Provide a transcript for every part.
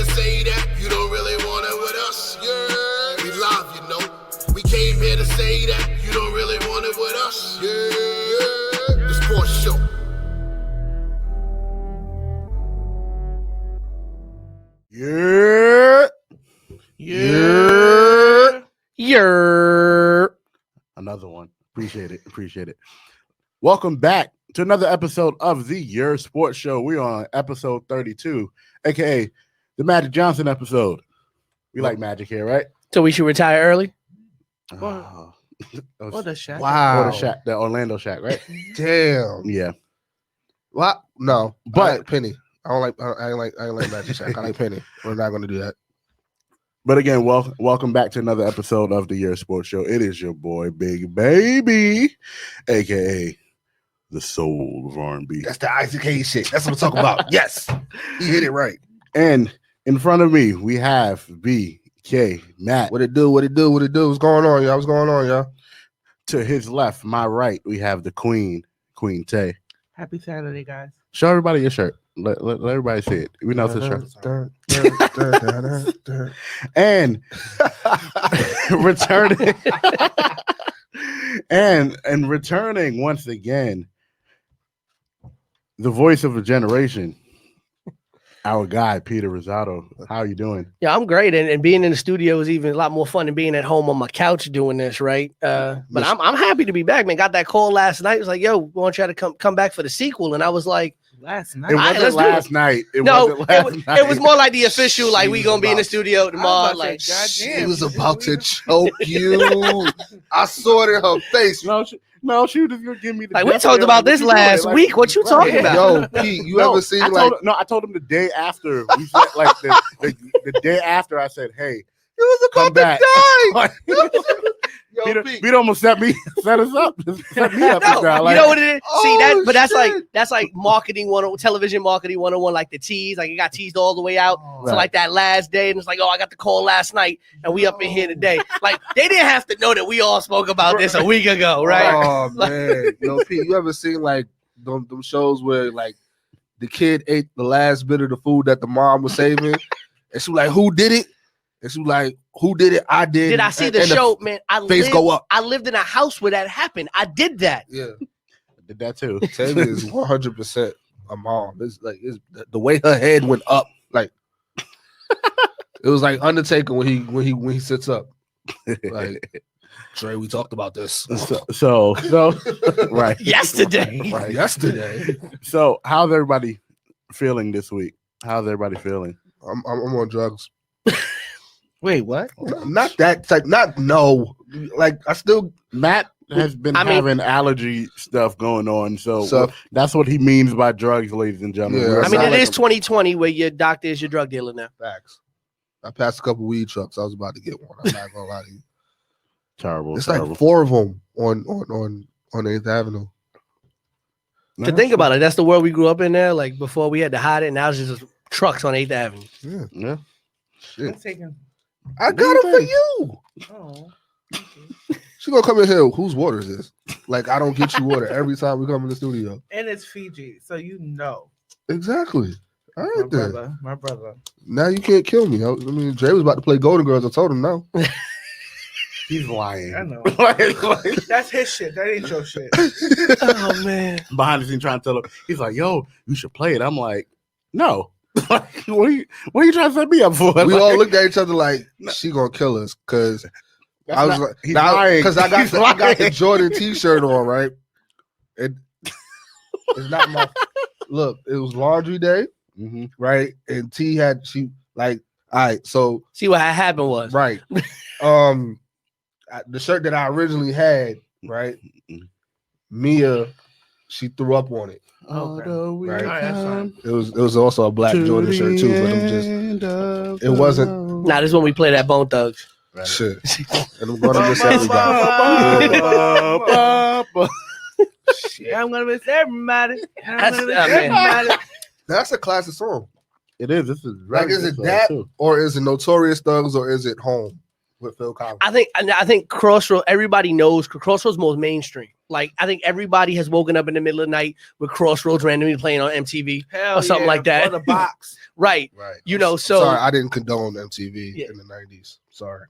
say that you don't really want it with us. Yeah, we live, you know. We came here to say that you don't really want it with us. Yeah, the sports show. Yeah. Yerrrrrr. Another one. Appreciate it. Welcome back to another episode of the Yerrr Sports Show. We're on episode 32, aka the Magic Johnson episode. We like Magic here, right? So we should retire early? Oh. What the Shaq? Wow. Or the Orlando Shaq, right? Damn. Yeah. What? No, but I like Penny. I ain't like Magic Shaq. I like Penny. We're not going to do that. But again, welcome back to another episode of the Yerrr Sports Show. It is your boy, Big Baby, aka the soul of R&B. That's the Isaac Hayes shit. That's what I'm talking about. Yes, he hit it right. And in front of me, we have BK Matt. What it do? What's going on, y'all? To his left, my right, we have the Queen Tay. Happy Saturday, guys. Show everybody your shirt. Let everybody see it. We know it's a shirt. And returning and returning once again, the voice of a generation, our guy Peter Rosado. How are you doing? Yeah, I'm great. And being in the studio is even a lot more fun than being at home on my couch doing this, right? But I'm happy to be back, man. Got that call last night. It was like, yo, we want you to come back for the sequel. And I was like, last night. It wasn't last night. It was more like the official, like we gonna be in the studio tomorrow. Like, she was about to choke you. I saw it in her face. No, she was just gonna give me the. Like we talked about this last week. What you talking about? Yo, Pete, you ever seen I told him the day after. We said like the day after. I said, hey, it was about to die. Yo, Pete almost set us up. Set me up. No, like, you know what it is? See that, but that's shit. like marketing television marketing 101, like the tease. Like it got teased all the way out to like that last day, and it's like, oh, I got the call last night, and we up in here today. Like they didn't have to know that we all spoke about this a week ago, right? Oh man, yo, Pete, you ever seen like them shows where like the kid ate the last bit of the food that the mom was saving, and she was like, "Who did it?" And she was like, "Who did it? I did." Did I see the show, man? Go up. I lived in a house where that happened. I did that. Yeah, I did that too. Taylor is 100% a mom. It's like the way her head went up, like it was like Undertaker when he sits up. Like, Trey, we talked about this. So right. Yesterday. Right, yesterday. So how's everybody feeling this week? How's everybody feeling? I'm on drugs. Wait, what? Not that type. Like I still. Matt has been having allergy stuff going on, so that's what he means by drugs, ladies and gentlemen. Yeah, I mean, it is 2020 where your doctor is your drug dealer now. Facts. I passed a couple weed trucks. I was about to get one. I'm not gonna lie to you. Terrible. It's like 4 of them on 8th Avenue. To think about it, that's the world we grew up in there. Like before we had to hide it, now it's just trucks on 8th Avenue. Yeah. Shit. I'm I got it for you. Oh. She gonna come in here. Whose water is this? Like I don't get you water every time we come in the studio. And it's Fiji, so you know. Exactly. All right, then. My brother. Now you can't kill me. I mean, Dre was about to play Golden Girls. I told him no. He's lying. I know. like, that's his shit. That ain't your shit. Oh man. Behind the scene trying to tell him, he's like, yo, you should play it. I'm like, no. Like, what are you trying to set me up for? We all looked at each other like she gonna kill us because I was like, because I got the Jordan T-shirt on, right? It's not my look. It was laundry day, right? And she like, all right. So see what happened was right. The shirt that I originally had, right? Mia, she threw up on it. Okay. Right. Right, it was also a black Jordan shirt too, but it wasn't. Nah, this is when we play that Bone Thugs. Right. Shit. And I'm gonna miss everybody. Yeah, I'm gonna miss everybody. That's a classic song. It is. This is like, is it that too? Or is it Notorious Thugs or is it Home with Phil Collins? I think Crossroads. Everybody knows Crossroads most mainstream. Like, I think everybody has woken up in the middle of the night with Crossroads randomly playing on MTV Hell or something yeah, like that. or the box. Right. Right. You know, I'm so sorry, I didn't condone MTV Yeah. in the 90s. Sorry.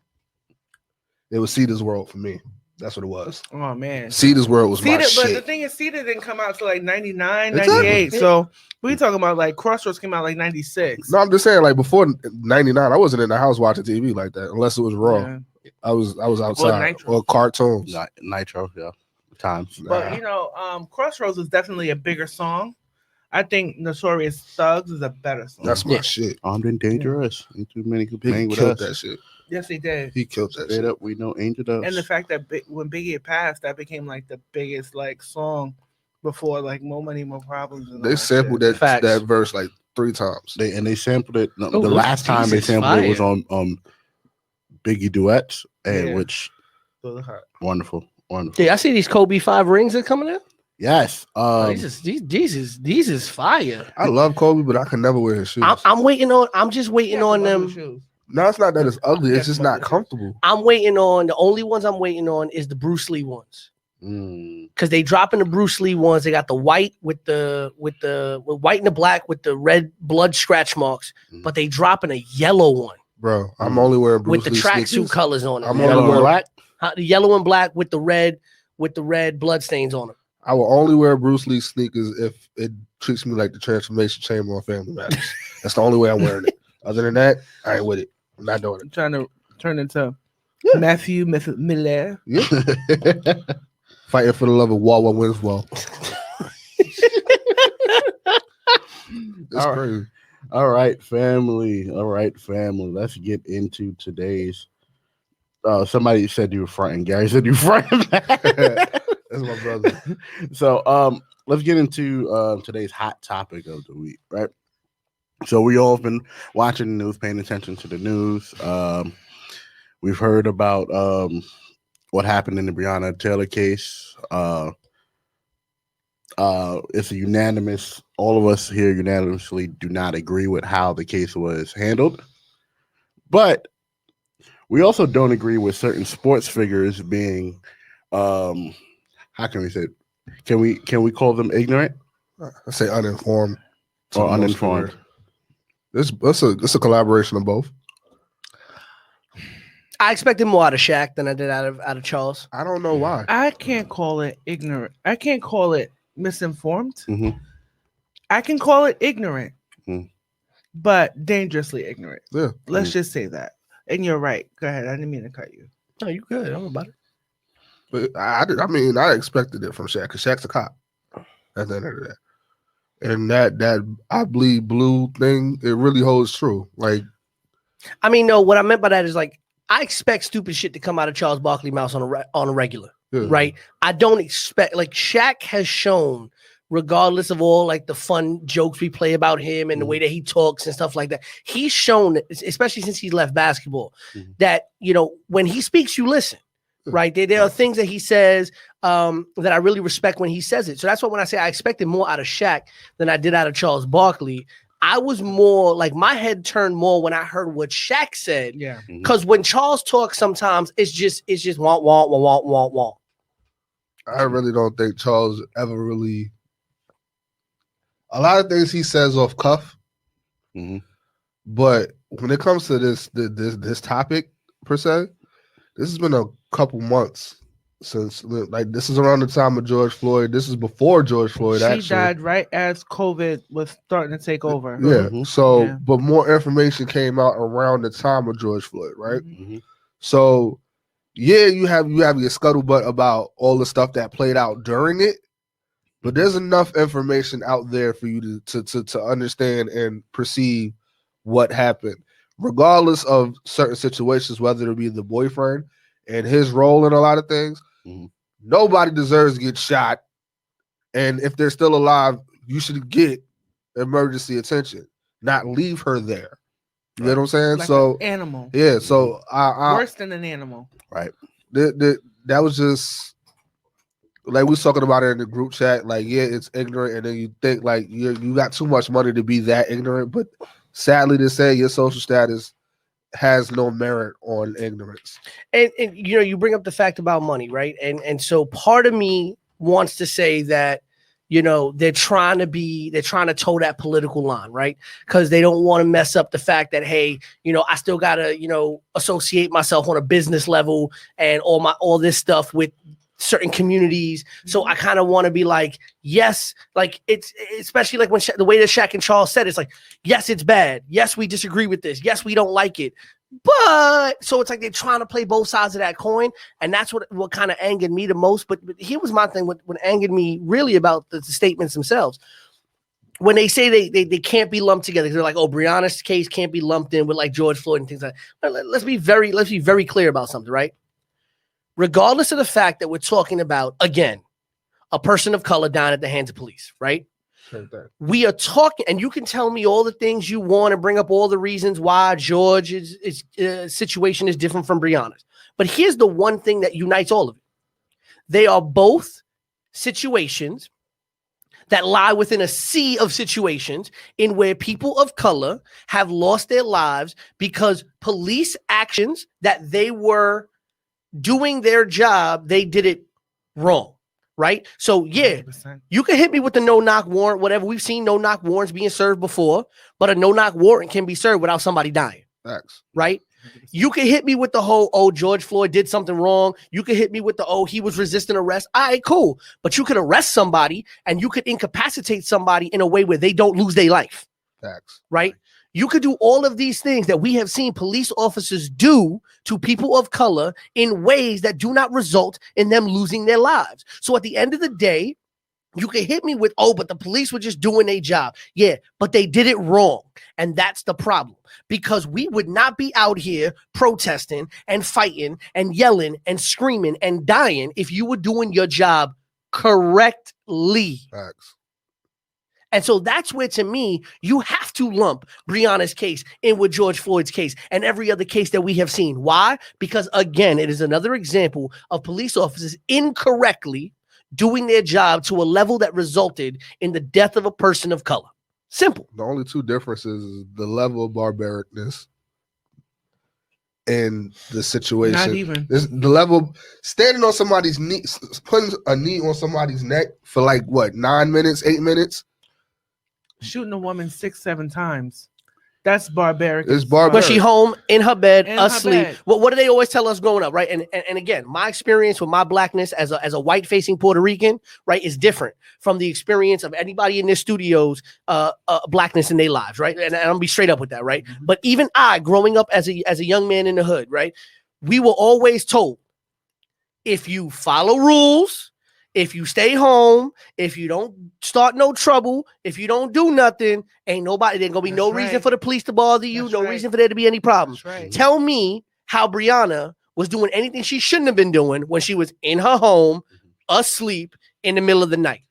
It was Cedar's World for me. That's what it was. Oh man. Cedar's World was my Cedar, but the shit. thing is, Cedar didn't come out till like 99, Exactly. 98. So we talking about like Crossroads came out like 96. No, I'm just saying, like before 99, I wasn't in the house watching TV like that, unless it was Raw. Yeah. I was outside Nitro. or cartoons. Nitro, yeah. Times. But you know, Crossroads is definitely a bigger song. I think Notorious Thugs is a better song. That's my shit. Armed and dangerous. Ain't too many could He bang with killed us. that shit. Yes, he did. He killed that Straight shit. up, we know Angel does. And the fact that when Biggie had passed, that became like the biggest like song before like More Money, More Problems. And all They that sampled shit. that verse like 3 times. They sampled it. No, Oh, the last time they Jesus, sampled it was fire. on Biggie duets, and Yeah. which Those are hot. wonderful. yeah, I see these Kobe 5 rings that coming out. Yes. These is fire. I love Kobe, but I can never wear his shoes. I'm just waiting Yeah, on some ugly them. shoes. No, it's not that it's ugly. It's Yeah, just not some ugly comfortable. I'm waiting on the only ones I'm waiting on is the Bruce Lee ones. Because they dropping the Bruce Lee ones. They got the white with white and the black with the red blood scratch marks, but they dropping a yellow one Bro, I'm only wearing Bruce with the Lee tracksuit sneakers. colors on it. I'm Yellow only and wearing black. The yellow and black with the red blood stains on them. I will only wear Bruce Lee sneakers if it treats me like the Transformation Chamber on Family Matters. That's the only way I'm wearing it. Other than that, I ain't with it. I'm not doing I'm trying to turn into Matthew Miller. it. Yeah. Fighting for the love of Wawa Winslow. It's All right. crazy. All right, family. Let's get into today's. Somebody said you were fronting. Gary said you were fronting. That's my brother. So let's get into today's hot topic of the week, right? So we all have been watching the news, paying attention to the news. We've heard about what happened in the Breonna Taylor case. It's a unanimous. All of us here unanimously do not agree with how the case was handled, but we also don't agree with certain sports figures being, how can we say it? Can we call them ignorant I say uninformed or uninformed? It's a collaboration of both. I expected more out of Shaq than I did out of Charles. I don't know why. I can't call it ignorant. I can't call it misinformed. Mhm. I can call it ignorant, Mhm. but dangerously ignorant. Yeah. Let's just say that. And you're right. Go ahead. I didn't mean to cut you. No, you good. I'm about it. But I expected it from Shaq because Shaq's a cop at the end of the day. And that I bleed blue thing, it really holds true. Like, I mean, no, what I meant by that is like I expect stupid shit to come out of Charles Barkley mouth on a regular, yeah. right? I don't expect like Shaq has shown, regardless of all like the fun jokes we play about him and the way that he talks and stuff like that, he's shown, especially since he left basketball, that when he speaks, you listen. Right. There are things that he says that I really respect when he says it. So that's why when I say I expected more out of Shaq than I did out of Charles Barkley, I was more like my head turned more when I heard what Shaq said. Yeah. Because when Charles talks, sometimes it's just want, want, want, want, want, want. I really don't think Charles ever really. A lot of things he says off cuff, but when it comes to this topic per se, this has been a couple months since, like, this is around the time of George Floyd. This is before George Floyd. She died right as COVID was starting to take over. Yeah. So, Yeah. but more information came out around the time of George Floyd, right? Mhm. So, yeah, you have your scuttlebutt about all the stuff that played out during it, but there's enough information out there for you to understand and perceive what happened, regardless of certain situations, whether it be the boyfriend and his role in a lot of things. Nobody deserves to get shot, and if they're still alive, you should get emergency attention, not leave her there. You know what I'm saying? Like so an animal. yeah, so I Worse than an animal. Right. That was just like we was talking about it in the group chat. Like, yeah, it's ignorant, and then you think like you got too much money to be that ignorant. But sadly to say, your social status has no merit on ignorance. And you bring up the fact about money, right? And so part of me wants to say that, you know, they're trying to toe that political line, right? Because they don't want to mess up the fact that, hey, you know, I still gotta, you know, associate myself on a business level and all this stuff with certain communities. So I kind of want to be like, yes, like it's especially like when the way that Shaq and Charles said, it's like, yes, it's bad. Yes, we disagree with this. Yes, we don't like it. But so it's like they're trying to play both sides of that coin, and that's what kind of angered me the most. But here was my thing: what angered me really about the statements themselves. When they say they can't be lumped together, they're like, oh, Breonna's case can't be lumped in with like George Floyd and things like that. Let's be very clear about something, right? Regardless of the fact that we're talking about, again, a person of color dying at the hands of police, right? We are talking, and you can tell me all the things you want and bring up all the reasons why George's situation is different from Breonna's. But here's the one thing that unites all of it. They are both situations that lie within a sea of situations in where people of color have lost their lives because police actions that they were doing their job, they did it wrong, right? So yeah, 100%. You can hit me with the no-knock warrant, whatever. We've seen no-knock warrants being served before, but a no-knock warrant can be served without somebody dying. Facts. Right? 100%. You can hit me with the whole, oh, George Floyd did something wrong. You can hit me with the, oh, he was resisting arrest. All right, cool. But you could arrest somebody and you could incapacitate somebody in a way where they don't lose their life. Facts. Right? You could do all of these things that we have seen police officers do to people of color in ways that do not result in them losing their lives. So at the end of the day, you can hit me with, oh, but the police were just doing their job. Yeah, but they did it wrong. And that's the problem, because we would not be out here protesting and fighting and yelling and screaming and dying if you were doing your job correctly. Facts. And so that's where, to me, you have to lump Breonna's case in with George Floyd's case and every other case that we have seen. Why? Because, again, it is another example of police officers incorrectly doing their job to a level that resulted in the death of a person of color. Simple. The only two differences is the level of barbaricness and the situation. Not even. The level, standing on somebody's knee, putting a knee on somebody's neck for like, what, 9 minutes, 8 minutes? Shooting a woman 6-7 times. That's barbaric. It's barbaric. But she home in her bed, In her asleep. bed. What do they always tell us growing up, right? And again, my experience with my blackness as a white facing Puerto Rican, right, is different from the experience of anybody in this studio's blackness in their lives, right? And I'm gonna be straight up with that, right? Mm-hmm. But even I, growing up as a young man in the hood, right, we were always told, if you follow rules, if you stay home, if you don't start no trouble, if you don't do nothing, ain't nobody, there's gonna be no reason for the police to bother you, no reason for there to be any problems. Tell me how Breonna was doing anything she shouldn't have been doing when she was in her home, asleep in the middle of the night.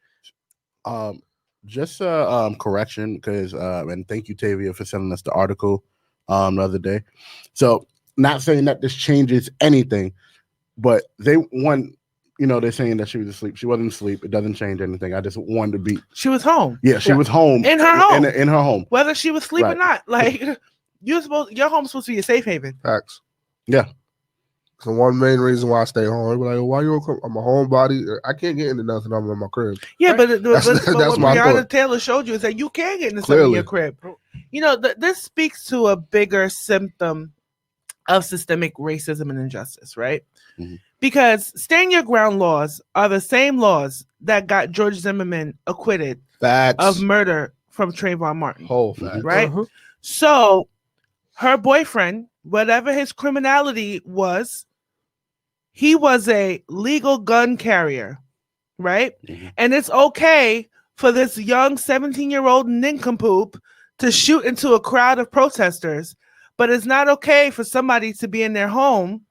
Just a correction, because and thank you, Tavia, for sending us the article the other day. So, not saying that this changes anything, but they're saying that she was asleep. She wasn't asleep. It doesn't change anything. I just wanted to be. She was home. Yeah, she was home. In her home. In her home. Whether she was asleep or not. Like, your home's supposed to be a safe haven. Facts. Yeah. So one main reason why I stay home, like, why you? I'm a homebody. I can't get into nothing. I'm in my crib. Yeah, right? but that's what my Breonna thought. Taylor showed you is that you can get into something in your crib. You know, this speaks to a bigger symptom of systemic racism and injustice, right? Mm-hmm. Because stand your ground laws are the same laws that got George Zimmerman acquitted of murder from Trayvon Martin. Whole fact. Right? Uh-huh. So her boyfriend, whatever his criminality was, he was a legal gun carrier, right? Mm-hmm. And it's okay for this young 17-year-old nincompoop to shoot into a crowd of protesters, but it's not okay for somebody to be in their home,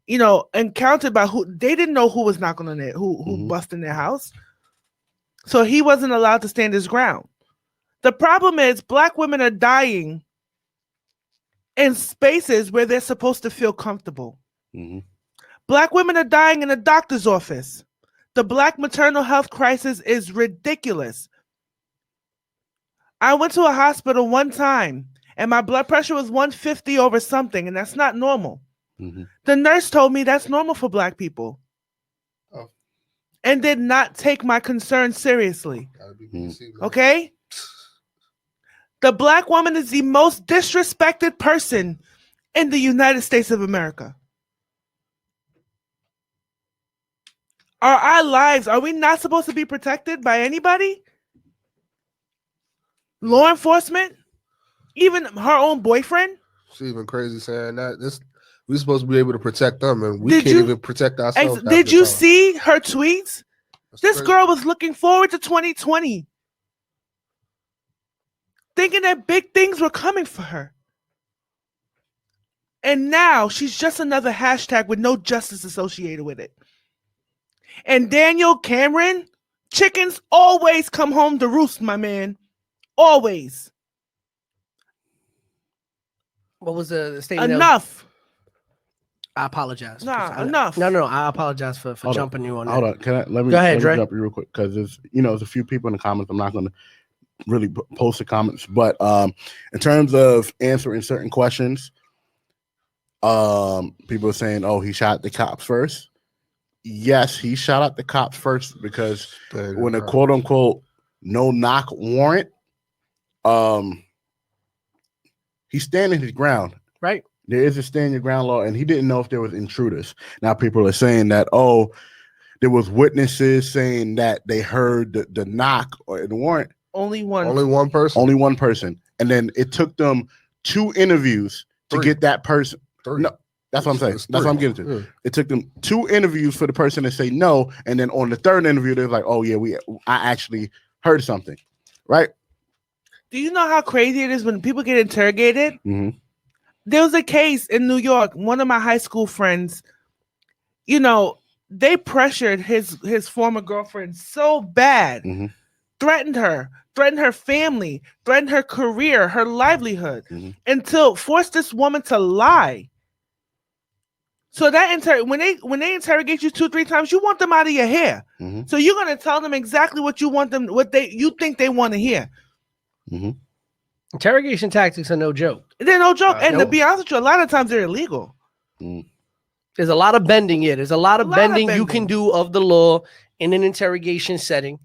encountered by who they didn't know who was knocking on it, who busted in their house. So he wasn't allowed to stand his ground. The problem is Black women are dying in spaces where they're supposed to feel comfortable. Mm-hmm. Black women are dying in a doctor's office. The Black maternal health crisis is ridiculous. I went to a hospital one time and my blood pressure was 150 over something, and that's not normal. Mm-hmm. The nurse told me that's normal for Black people. Oh. and did not take my concern seriously. Okay? The black woman is the most disrespected person in the United States of America. Are our lives, are we not supposed to be protected by anybody? Law enforcement? Even her own boyfriend? She's even crazy saying that. We're supposed to be able to protect them, and we can't even protect ourselves. Did you see her tweets? This crazy. Girl was looking forward to 2020. Thinking that big things were coming for her. And now she's just another hashtag with no justice associated with it. And Daniel Cameron, chickens always come home to roost, my man. Always. What was the statement? Enough. I apologize. Enough. No. I apologize for jumping you on that. Hold on. Let me jump you real quick because there's a few people in the comments. I'm not going to really post the comments, but in terms of answering certain questions, people are saying, "Oh, he shot the cops first." Yes, he shot at the cops first because when a quote unquote no knock warrant, he's standing his ground. Right. There is a stand your ground law, and he didn't know if there was intruders. Now people are saying that, oh, there was witnesses saying that they heard the knock or the warrant. Only one person. And then it took them 2 interviews to get that person. 3. No, that's what I'm saying. That's what I'm getting to. Yeah. It took them 2 interviews for the person to say no, and then on the 3rd interview, they're like, "Oh yeah, I actually heard something." Right? Do you know how crazy it is when people get interrogated? Mm-hmm. There was a case in New York. One of my high school friends, they pressured his former girlfriend so bad, threatened her family, threatened her career, her livelihood, until forced this woman to lie. So that when they interrogate you 2-3 times, you want them out of your hair. So you're gonna tell them exactly what you want them, you think they want to hear. Interrogation tactics are no joke. They're no joke, and to be honest with you, a lot of times they're illegal. There's a lot of bending here. There's a lot of bending you can do of the law in an interrogation setting.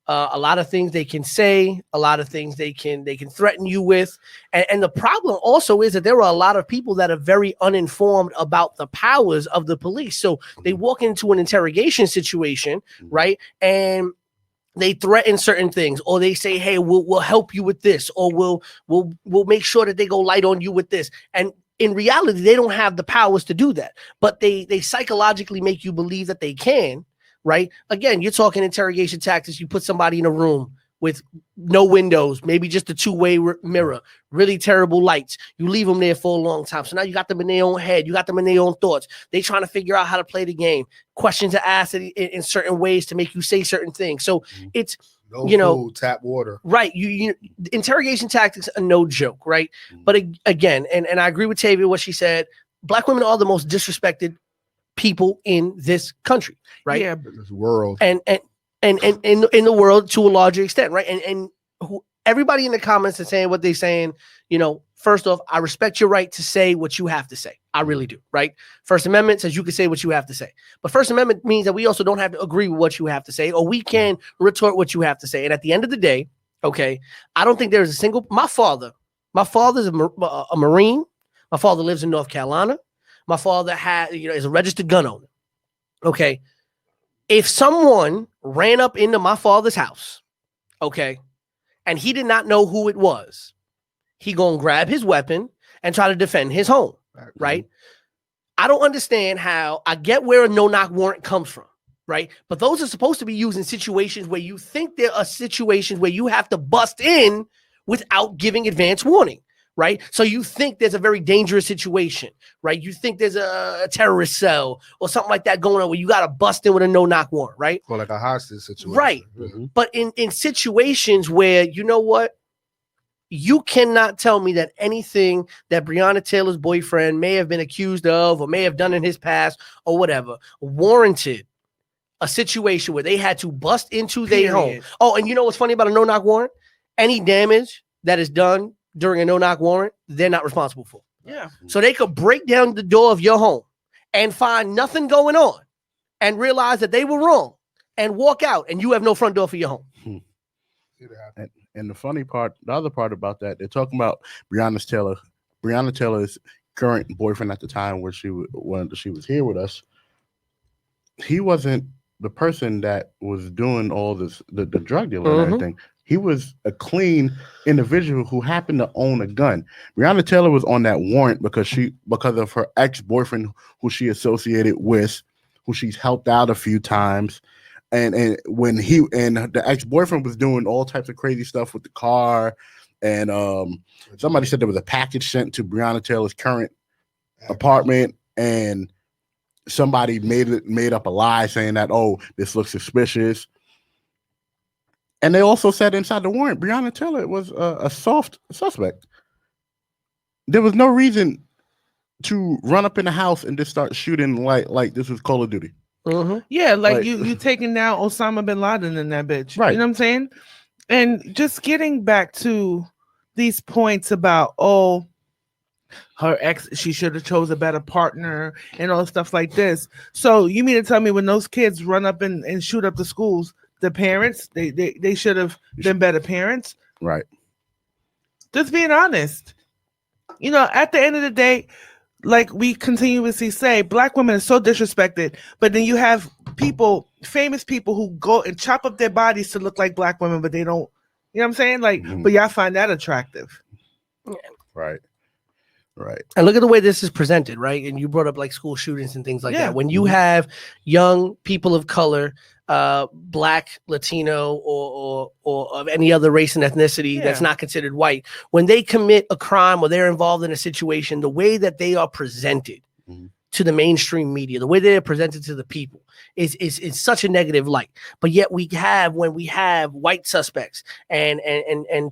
A lot of things they can say, a lot of things they can threaten you with. And the problem also is that there are a lot of people that are very uninformed about the powers of the police. So they walk into an interrogation situation, right? And they threaten certain things, or they say, "Hey, we'll help you with this," or we'll make sure that they go light on you with this. And in reality, they don't have the powers to do that, but they psychologically make you believe that they can. Right? Again, you're talking interrogation tactics. You put somebody in a room with no windows, maybe just a 2-way mirror, really terrible lights. You leave them there for a long time. So now you got them in their own head. You got them in their own thoughts. They trying to figure out how to play the game. Questions are asked in certain ways to make you say certain things. So it's, food, tap water. Right. You interrogation tactics are no joke. Right. But again, and I agree with Tavia, what she said, Black women are the most disrespected people in this country, right? Yeah, this world, and in the world to a larger extent, right? And everybody in the comments is saying what they're saying. First off, I respect your right to say what you have to say. I really do, right? First Amendment says you can say what you have to say, but First Amendment means that we also don't have to agree with what you have to say, or we can retort what you have to say. And at the end of the day, okay, I don't think there's a single. My father's a Marine. My father lives in North Carolina. My father is a registered gun owner. Okay. If someone ran up into my father's house, okay, and he did not know who it was, he gonna grab his weapon and try to defend his home, right? I don't understand how. I get where a no-knock warrant comes from, right? But those are supposed to be used in situations where you think there are situations where you have to bust in without giving advance warning. Right. So you think there's a very dangerous situation, right? You think there's a terrorist cell or something like that going on where you got to bust in with a no-knock warrant, right? Or like a hostage situation. Right. But in situations where, you cannot tell me that anything that Breonna Taylor's boyfriend may have been accused of or may have done in his past or whatever warranted a situation where they had to bust into their home. Oh, and you know what's funny about a no-knock warrant? Any damage that is done during a no-knock warrant, they're not responsible for. Yeah. So they could break down the door of your home and find nothing going on and realize that they were wrong and walk out, and you have no front door for your home. And the funny part, the other part about that, they're talking about Breonna Taylor's current boyfriend at the time when she was here with us. He wasn't the person that was doing all this, the drug dealing and everything. He was a clean individual who happened to own a gun. Breonna Taylor was on that warrant because of her ex-boyfriend who she associated with, who she's helped out a few times. And when the ex-boyfriend was doing all types of crazy stuff with the car, and somebody said there was a package sent to Breonna Taylor's current apartment, and somebody made up a lie saying that, oh, this looks suspicious. And they also said inside the warrant, Breonna Taylor was a soft suspect. There was no reason to run up in the house and just start shooting like this was Call of Duty. Yeah, like you taking down Osama bin Laden in that bitch. Right. You know what I'm saying? And just getting back to these points about, oh, her ex, she should have chose a better partner and all stuff like this. So you mean to tell me when those kids run up and shoot up the schools, the parents, they should have been better parents? Right. Just being honest. You know, at the end of the day, like we continuously say, Black women are so disrespected, but then you have famous people who go and chop up their bodies to look like Black women, but they don't, you know what I'm saying? Like, but y'all find that attractive. Right. And look at the way this is presented, right? And you brought up like school shootings and things like that. When you have young people of color, Black, Latino, or of any other race and ethnicity that's not considered white, when they commit a crime or they're involved in a situation, the way that they are presented to the mainstream media, the way they're presented to the people is such a negative light. But yet when we have white suspects and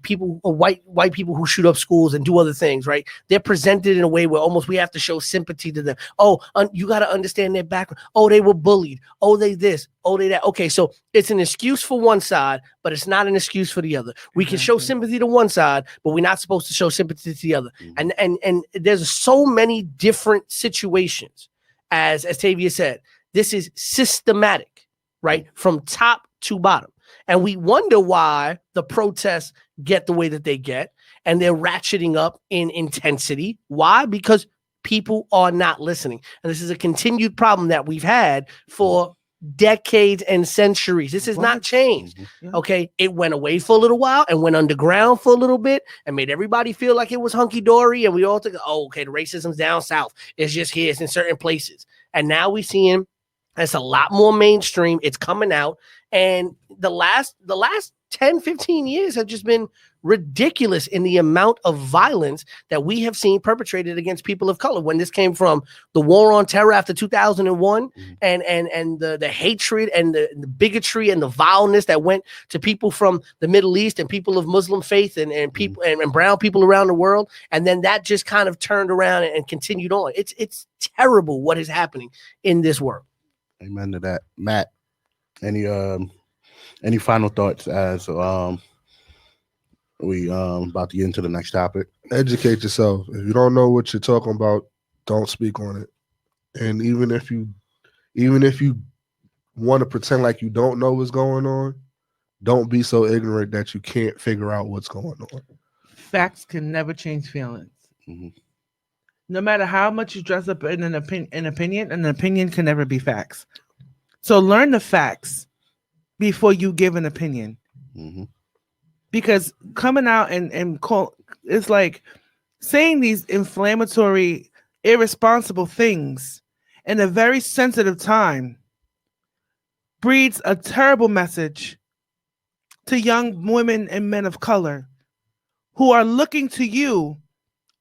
people, white people who shoot up schools and do other things, right? They're presented in a way where almost we have to show sympathy to them. Oh, you got to understand their background. Oh, they were bullied. Oh, they this. Oh, they that. Okay, so it's an excuse for one side, but it's not an excuse for the other. We can show sympathy to one side, but we're not supposed to show sympathy to the other. And there's so many different situations, as Tavia said. This is systematic, right? From top to bottom. And we wonder why the protests get the way that they get, and they're ratcheting up in intensity. Why? Because people are not listening. And this is a continued problem that we've had for decades and centuries. This has not changed. Okay. It went away for a little while and went underground for a little bit and made everybody feel like it was hunky-dory. And we all think, oh, okay, the racism's down south. It's just here. It's in certain places. And now we're seeing it's a lot more mainstream. It's coming out. And the last 10, 15 years have just been ridiculous in the amount of violence that we have seen perpetrated against people of color. When this came from the war on terror after 2001 and the hatred and the bigotry and the vileness that went to people from the Middle East and people of Muslim faith and people and brown people around the world. And then that just kind of turned around and continued on. It's terrible what is happening in this world. Amen to that. Matt, any final thoughts as we about to get into the next topic? Educate yourself. If you don't know what you're talking about, don't speak on it. And even if you want to pretend like you don't know what's going on, don't be so ignorant that you can't figure out what's going on. Facts can never change feelings. No matter how much you dress up in an opinion can never be facts. So learn the facts before you give an opinion. Because coming out and call, it's like saying these inflammatory, irresponsible things in a very sensitive time breeds a terrible message to young women and men of color who are looking to you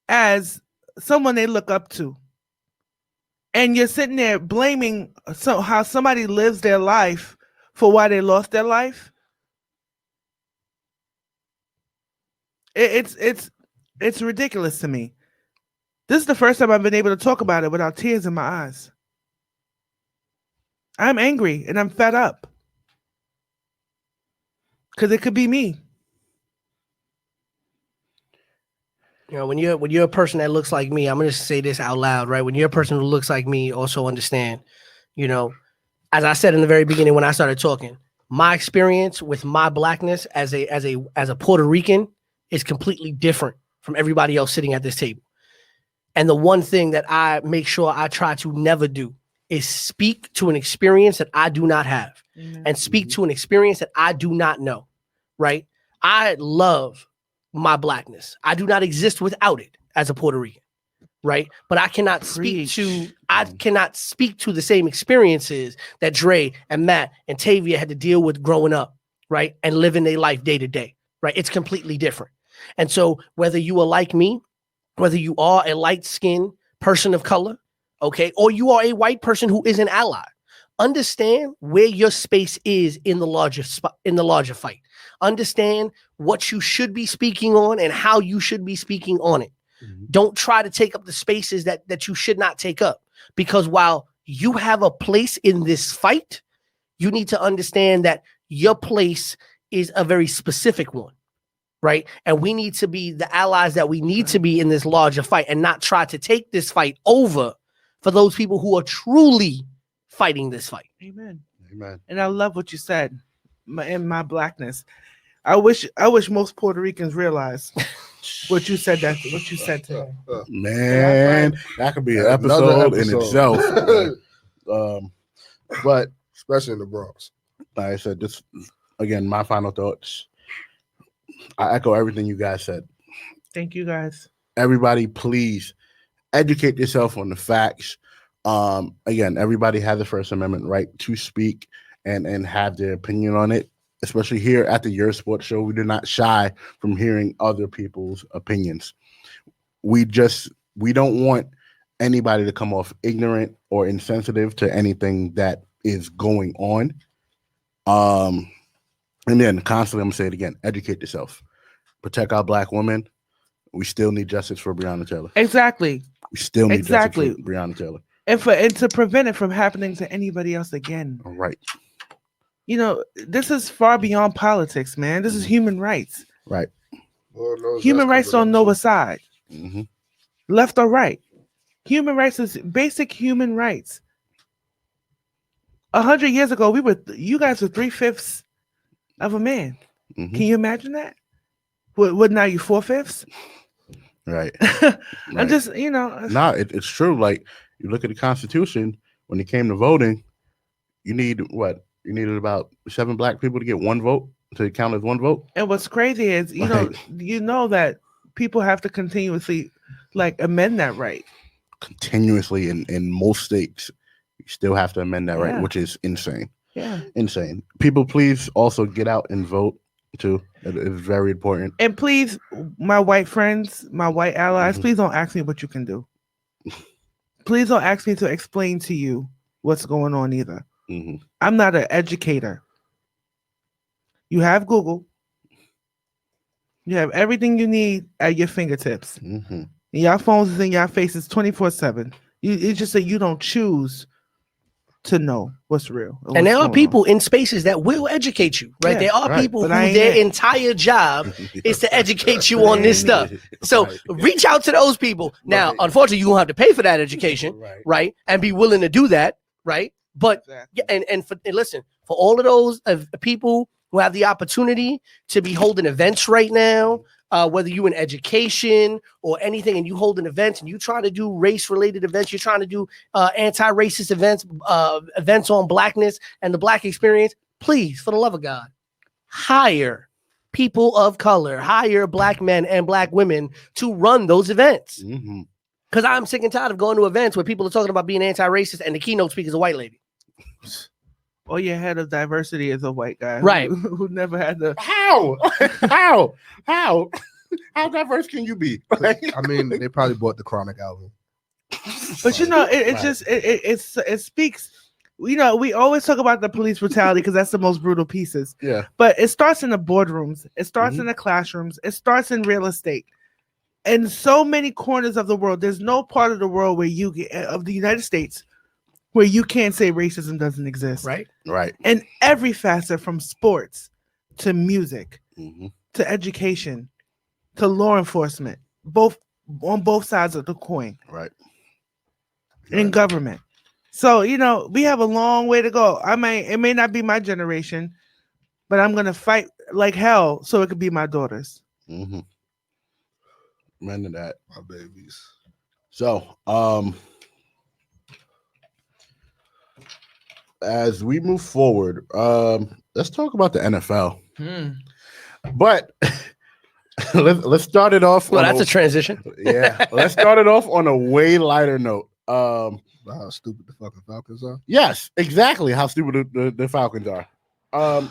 as someone they look up to. And you're sitting there blaming how somebody lives their life for why they lost their life. It's ridiculous to me. This is the first time I've been able to talk about it without tears in my eyes. I'm angry and I'm fed up. Because it could be me. You know, when you're a person that looks like me, I'm going to say this out loud, right? When you're a person who looks like me, also understand, you know, as I said in the very beginning when I started talking, my experience with my blackness as a Puerto Rican is completely different from everybody else sitting at this table. And the one thing that I make sure I try to never do is speak to an experience that I do not have and speak to an experience that I do not know, right? I love my blackness. I do not exist without it as a Puerto Rican, right? But I cannot speak to the same experiences that Dre and Matt and Tavia had to deal with growing up, right? And living their life day to day, right? It's completely different. And so whether you are like me, whether you are a light-skinned person of color, okay, or you are a white person who is an ally, understand where your space is in the larger fight. Understand what you should be speaking on and how you should be speaking on it. Don't try to take up the spaces that you should not take up, because while you have a place in this fight, you need to understand that your place is a very specific one. Right. And we need to be the allies that we need to be in this larger fight and not try to take this fight over for those people who are truly fighting this fight. Amen. Amen. And I love what you said in my blackness. I wish most Puerto Ricans realize what you said today. Man, that could be an episode in itself. But especially in the Bronx. Like I said, this again, my final thoughts. I echo everything you guys said. Thank you, guys. Everybody, please educate yourself on the facts. Again, everybody has the First Amendment right to speak and have their opinion on it. Especially here at the Yerrr Sports Show, we do not shy from hearing other people's opinions. We don't want anybody to come off ignorant or insensitive to anything that is going on. And then constantly, I'm gonna say it again: educate yourself, protect our Black women. We still need justice for Breonna Taylor. Exactly. We still need justice for Breonna Taylor, and to prevent it from happening to anybody else again. All right. You know, this is far beyond politics, man. This is human rights. Right. Human rights don't know a side, left or right. Human rights is basic human rights. 100 years ago, you guys were 3/5 of a man. Can you imagine that? What now? You 4/5? Right. I'm just, you know. No, it's true. Like, you look at the Constitution, when it came to voting, you needed about 7 Black people to get 1 vote to count as 1 vote. And what's crazy is, you know that people have to continuously amend that right. Continuously in most states, you still have to amend that right, which is insane. Yeah. Insane. People, please also get out and vote too. It is very important. And please, my white friends, my white allies, please don't ask me what you can do. Please don't ask me to explain to you what's going on either. I'm not an educator. You have Google. You have everything you need at your fingertips. Your phones is in your faces 24/7. It's just that you don't choose to know what's real. And there are people in spaces that will educate you, right? There are people who their entire job is to educate you on this stuff. So reach out to those people. Now, unfortunately, you won't have to pay for that education, right? And be willing to do that, right? But and listen, for all of those people who have the opportunity to be holding events right now, whether you in education or anything, and you holding events and you try to do race-related events, you're trying to do anti-racist events, events on Blackness and the Black experience, please, for the love of God, hire people of color, hire Black men and Black women to run those events. Because I'm sick and tired of going to events where people are talking about being anti-racist and the keynote speaker is a white lady. Or your head of diversity is a white guy, right? Who never had to. How diverse can you be? I mean, they probably bought the Chronic album. But you know, it speaks. You know, we always talk about the police brutality because that's the most brutal pieces. Yeah. But it starts in the boardrooms. It starts in the classrooms. It starts in real estate. In so many corners of the world, there's no part of the world where of the United States where you can't say racism doesn't exist. Right. Right. And every facet, from sports to music to education to law enforcement, on both sides of the coin. Right. In government. So, we have a long way to go. It may not be my generation, but I'm going to fight like hell so it could be my daughters. Mm-hmm. Amen to that. My babies. So, as we move forward, let's talk about the NFL. But let's start it off. Well, that's a transition. Yeah, let's start it off on a way lighter note. How stupid the fucking Falcons are. Yes, exactly how stupid the Falcons are.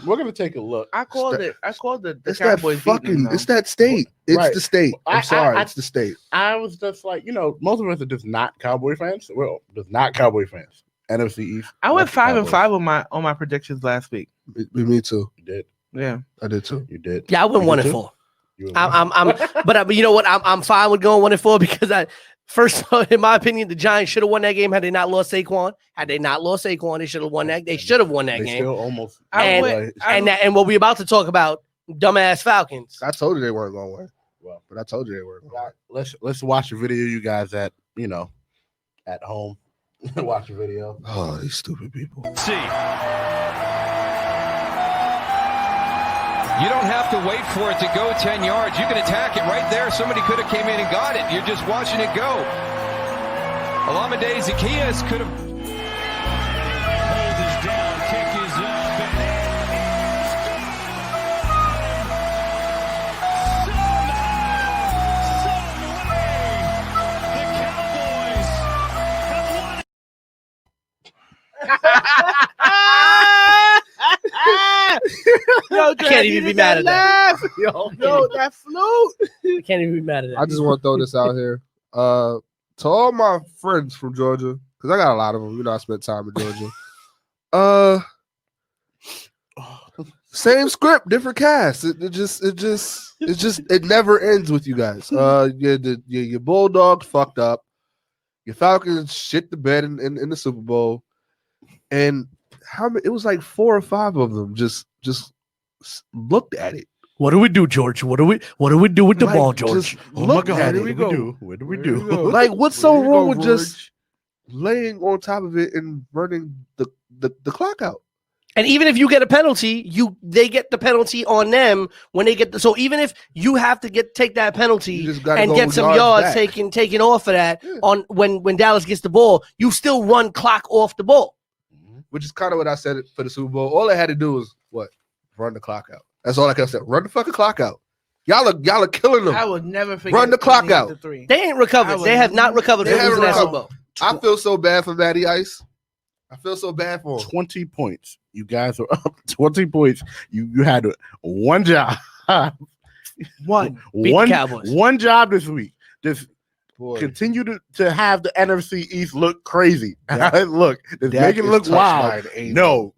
We're gonna take a look. I called it. I called the It's Cowboys. that fucking. It's that state. It's Right. the state. I'm sorry. It's the state. I was just like, most of us are just not Cowboy fans. Well, just not Cowboy fans. NFC East. I went not the 5-5 on my predictions last week. Me too. You did. Yeah, I did too. You did. Yeah, I went You 1 did and too? 4. You went But you know what? I'm fine with going 1 and 4 because first, in my opinion, the Giants should have won that game had they not lost Saquon. Had they not lost Saquon, they should have won that. They should have won that They game. still almost. And what we're about to talk about, dumbass Falcons. I told you they weren't going to win. Well, But I told you they weren't going to win. let's watch the video. You guys at home, watch the video. Oh, these stupid people. See. You don't have to wait for it to go 10 yards. You can attack it right there. Somebody could have came in and got it. You're just watching it go. Olamide Zaccheaus could have. Hold is down, kick is up, and somehow, some way, the Cowboys have won. Yo, I can't even be mad at that. Yo, that flute. I can't even be mad at I that. just want to throw this out here. To all my friends from Georgia, because I got a lot of them. I spent time in Georgia. Same script, different cast. It never ends with you guys. Your Bulldogs fucked up. Your Falcons shit the bed in the Super Bowl, and how many? It was like 4 or 5 of them just looked at it. What do we do, George? What do we do with the Like, ball, George? just Oh my looked God! at What it. do we do? What do we do? Like, what's so Where you wrong go, with just laying on top of it and running the clock out? And even if you get a penalty, they get the penalty on them when they get so even if you have to take that penalty You just gotta and go get some yards back. taken off of that Yeah. on when Dallas gets the ball, you still run clock off the ball. Which is kind of what I said for the Super Bowl. All they had to do was run the clock out. That's all I kept saying. Run the fucking clock out. Y'all are killing them. I would never forget. Run the clock out. The 3. They ain't recovered. They have not recovered They from haven't losing that Super recovered. Bowl. I feel so bad for Matty Ice. I feel so bad for him. 20 points. You guys are up 20 points. You had one job. One. Beat the Cowboys. One job this week. Just Boy, continue to have the NFC East look crazy. Dak- Look, just Dak make it is look touched by wild. an angel. No,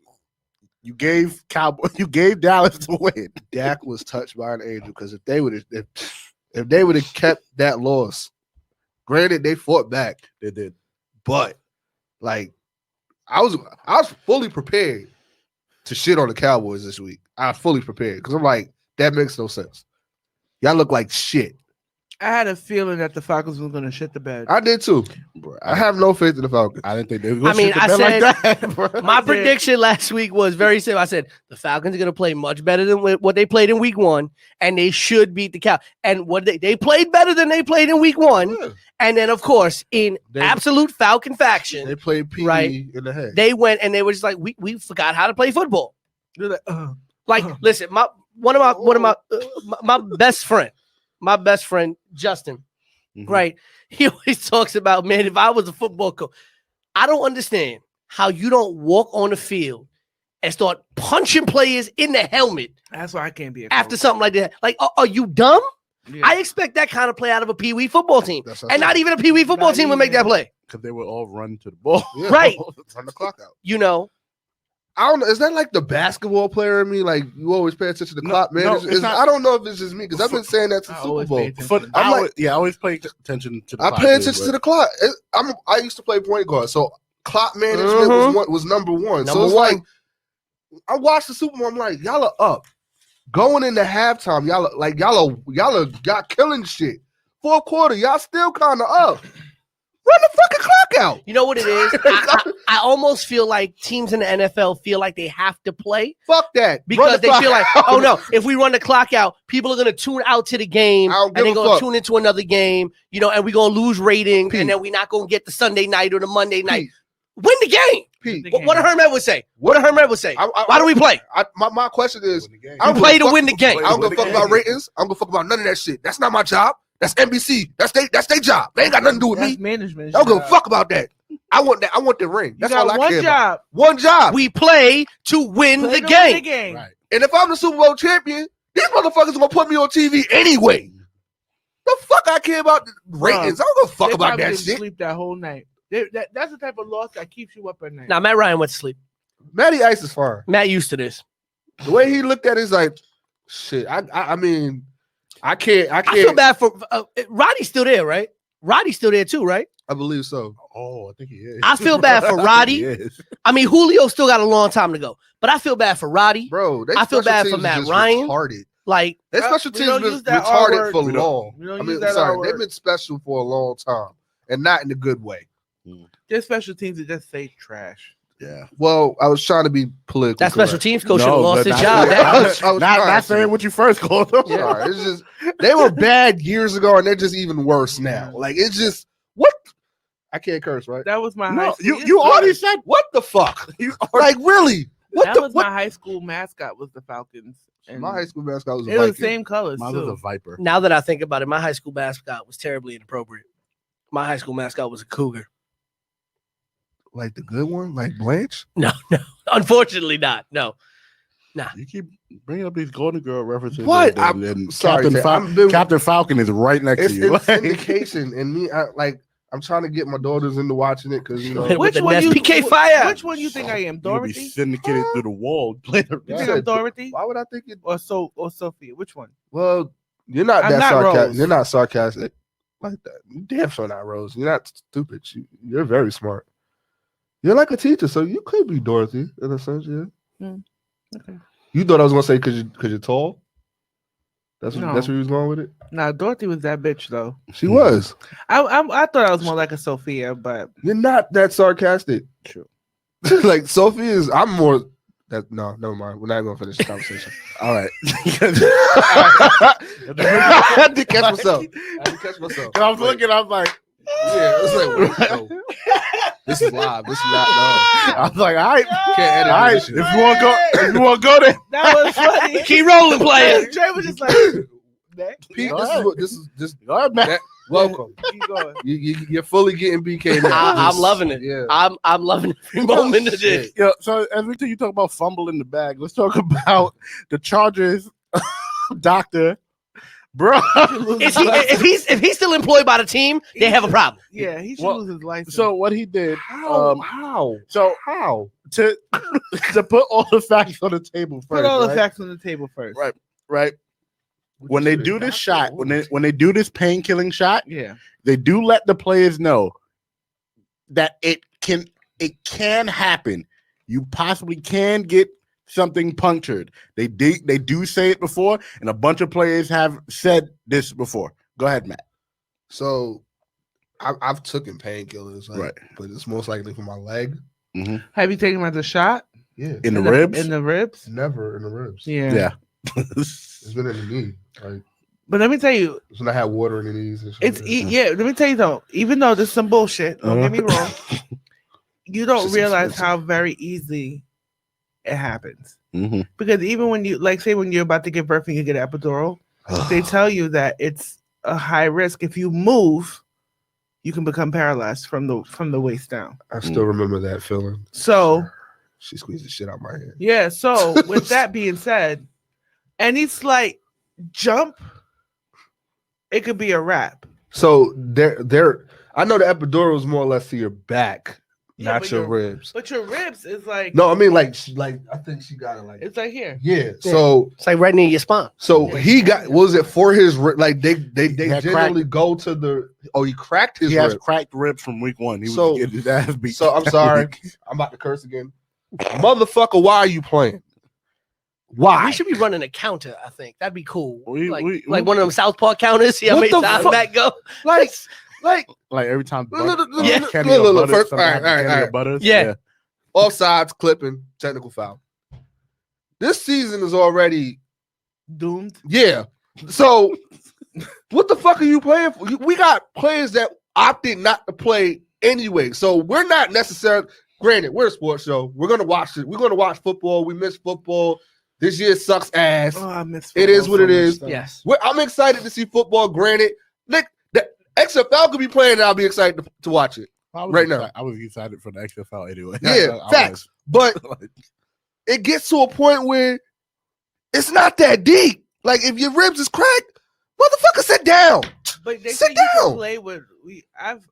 you gave Dallas the win. Dak was touched by an angel because if they would have kept that loss, granted they fought back, They did. but like I was fully prepared to shit on the Cowboys this week. I was fully prepared because I'm like, that makes no sense. Y'all look like shit. I had a feeling that the Falcons were going to shit the bed. I did too. Bro, I have no faith in the Falcons. I didn't think they were going I mean, to I like that. Bro. My prediction last week was very simple. I said the Falcons are going to play much better than what they played in week 1, and they should beat the Cow. And what they played better than they played in week 1. Yeah. And then, of course, in absolute Falcon faction, They played P Right. in the head. they went and they were just like, we forgot how to play football. They're like, Listen, my best friend, Justin, Mhm. right? He always talks about, man, if I was a football coach, I don't understand how you don't walk on the field and start punching players in the helmet that's why I can't be a after coach. something like that. Like, are you dumb? Yeah. I expect that kind of play out of a Pee Wee football team. That's what And I not said. even a Pee Wee football Not team will make that even. play. Because they would all run to the ball. Yeah. Right. Run the clock out. You know, I don't know. Is that like the basketball player in me? Like you always pay attention to the No, clock, man. no, It's it's not- I don't know if it's just me because I've been saying that since I Super always Bowl. pay attention. But I'm I like- always pay attention to the I clock pay too, attention to but- the clock. I used to play point guard, so clock management Mhm. was number one. So Number it's one. like I watched the Super Bowl. I'm like, y'all are up, going into halftime. Y'all are killing shit. Fourth quarter, y'all still kind of up. Run the fucking clock out. You know what it is? I almost feel like teams in the NFL feel like they have to play Fuck that. because they feel like, out. oh no, if we run the clock out, people are gonna tune out to the game I don't and give they're a gonna fuck. tune into another game, you know, and we're gonna lose ratings, Pete. and then we're not gonna get the Sunday night or the Monday night. Pete, Win the game. Pete, What did Herm Edwards say? What did Herm Edwards say? Why do we play? My question is, I play to win the game. I don't give a fuck about ratings. I don't give a fuck about none of that shit. That's not my job. That's NBC. That's their job. They ain't got nothing to do with That's me. management. I don't give a fuck about that. I want that. I want the ring. You That's got all I one care job. about. One job. We play to win Play the to game. win the game. Right. And if I'm the Super Bowl champion, these motherfuckers gonna put me on TV anyway. The fuck I care about the ratings. I don't give a fuck They about probably that didn't shit. Sleep that whole night. That's the type of loss that keeps you up at night. Now Matt Ryan went to sleep. Matty Ice is fine. Matt used to this. The way he looked at it is like, shit. I mean, I can't. I feel bad for Roddy's still there, right? Roddy's still there too, right? I believe so. Oh, I think he is. I feel bad for Roddy. He is. I mean, Julio still got a long time to go, but I feel bad for Roddy. Bro, they I feel special bad teams for is Matt just Ryan. Retarded. Like, Their special we teams don't been use that R retarded word. for We don't- long. we don't I use mean, that sorry, R they've word. been special for a long time, and not in a good way. Their special teams that just say trash. Yeah. Well, I was trying to be political. that special correct. teams coach should have No, lost but his not- job. I was trying Not to. saying what you first called them. Sorry, it's just they were bad years ago, and they're just even worse now. Like it's just what I can't curse, right? That was my high No, school. you already said What the fuck? you Like really? What that the was what? my high school mascot was the Falcons. And My high school mascot was a it was the Viking. same colors Mine was too. a viper. Now that I think about it, my high school mascot was terribly inappropriate. My high school mascot was a cougar. Like the good one, like Blanche. No, unfortunately not. No. You keep bringing up these Golden Girl references. What? And I'm sorry, Captain, Captain Falcon is right next It's to you. it's syndication, and me, I'm trying to get my daughters into watching it because you know. With Which the one Nest you PK fire. Which one you think I am, You'll be Dorothy? syndicated through the wall. Play the You Yeah. think I'm Dorothy Why would I think it? or Sophia? Which one? Well, you're not I'm that not sarcastic. Rose. You're not sarcastic like that. You damn sure not Rose. You're not stupid. You're very smart. You're like a teacher, so you could be Dorothy in a sense. Yeah. Okay. You thought I was gonna say because you're tall. That's No. that's where you was going with it. Nah, Dorothy was that bitch though. She was. I thought I was more like a Sophia, but You're not that sarcastic. True. Like Sophie is. I'm more. That no, never mind. We're not gonna finish the conversation. All right. I had to catch myself. I was looking, I was like, Yeah, it's like wait, no. This is live. This is not. No. I was like, all right. Can't edit All right. this If shit. you want to go, there. that was funny. Keep rolling, player. Trey was just like, next. Pete, Go this ahead. is what this is. Just Go ahead, man. welcome. Keep going. You're fully getting BK now. I'm Just- loving it. Yeah. I'm loving every moment of this. Yeah, so as we you talk about fumbling the bag, let's talk about the Chargers doctor, bro. If he's still employed by the team, they have a problem. Yeah, he should Well, lose his license. So what he did, How? so How? to to put all the facts on the table first, put all the right? facts on the table first. Right. When they do this shot, when they do this pain killing shot, Yeah. they do let the players know that it can happen. You possibly can get something punctured. They do say it before, and a bunch of players have said this before. Go ahead, Matt. So, I've taken painkillers, like, Right. but it's most likely for my leg. Have you taken him as a shot? Yeah, In the ribs? In the ribs? never in the ribs. Yeah. Yeah. It's been in the knee. Like But let me tell you, it's when I had water in the knees. And shit. it's yeah. Let me tell you though, even though this is some bullshit, don't get me wrong, you don't Just realize expensive. how very easily it happens. Mhm. Because even when you say when you're about to give birth and you get an epidural, they tell you that it's a high risk. If you move, you can become paralyzed from the waist down. I still remember that feeling. So She squeezed the shit out my hand. yeah. So with that being said, any slight jump, it could be a wrap. So there. I know the epidural is more or less to your back, Yeah, not but your ribs. But your ribs is like No, I mean like I think she got it like it's like here. yeah. So It's like right near your spine. he got was it for his like they had generally go to the he cracked his He has rib. cracked ribs from week one. He So- was getting his ass beat. So I'm sorry, I'm about to curse again. Motherfucker, why are you playing? Why? We should be running a counter. I think that'd be cool. We- like we- one of them South Park counters. See how What many the times fuck? that go. Like Like every time. look, Kenny or Butters, first, something happened to Kenny or all right. Butters. Yeah. Offsides, clipping, technical foul. This season is already Doomed. yeah. So what the fuck are you playing for? We got players that opted not to play anyway. So we're not necessarily. Granted, we're a sports show. We're gonna watch it. We're gonna watch football. We miss football. This year sucks ass. Oh, I miss It is what it is. Yes. I'm excited to see football. Granted, Nick, the XFL could be playing, and I'll be excited to watch it. Right now. I was excited for the XFL anyway. Yeah, I facts. But it gets to a point where it's not that deep. Like if your ribs is cracked, motherfucker, sit down. But they Sit say you down. can play with. I've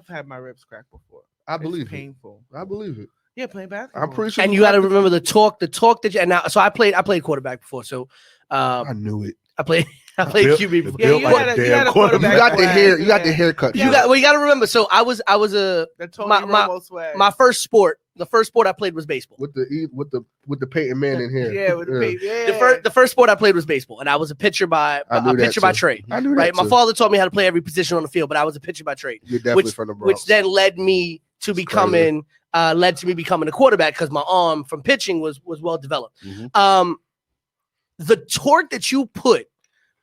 had my ribs cracked before. I believe It's it. painful. I believe it. Yeah, playing basketball. I'm pretty sure. And you got to remember the talk that you. And now, so I played quarterback before. So I knew it. I played built- QB before. Yeah, built you like had a a damn You quarterback. got the swag, hair. You got the yeah. haircut. You got to remember. So I was a The Tony my- Romo swag. my first sport. The first sport I played was baseball. with the Peyton Manning hair. yeah, with the paper. Yeah. The first sport I played was baseball, and I was a pitcher by trade. I knew that. Right, my too. father taught me how to play every position on the field, but I was a pitcher by trade, You're definitely which- from the Bronx. which then led me to It's becoming a quarterback because my arm from pitching was well developed. Mhm. The torque that you put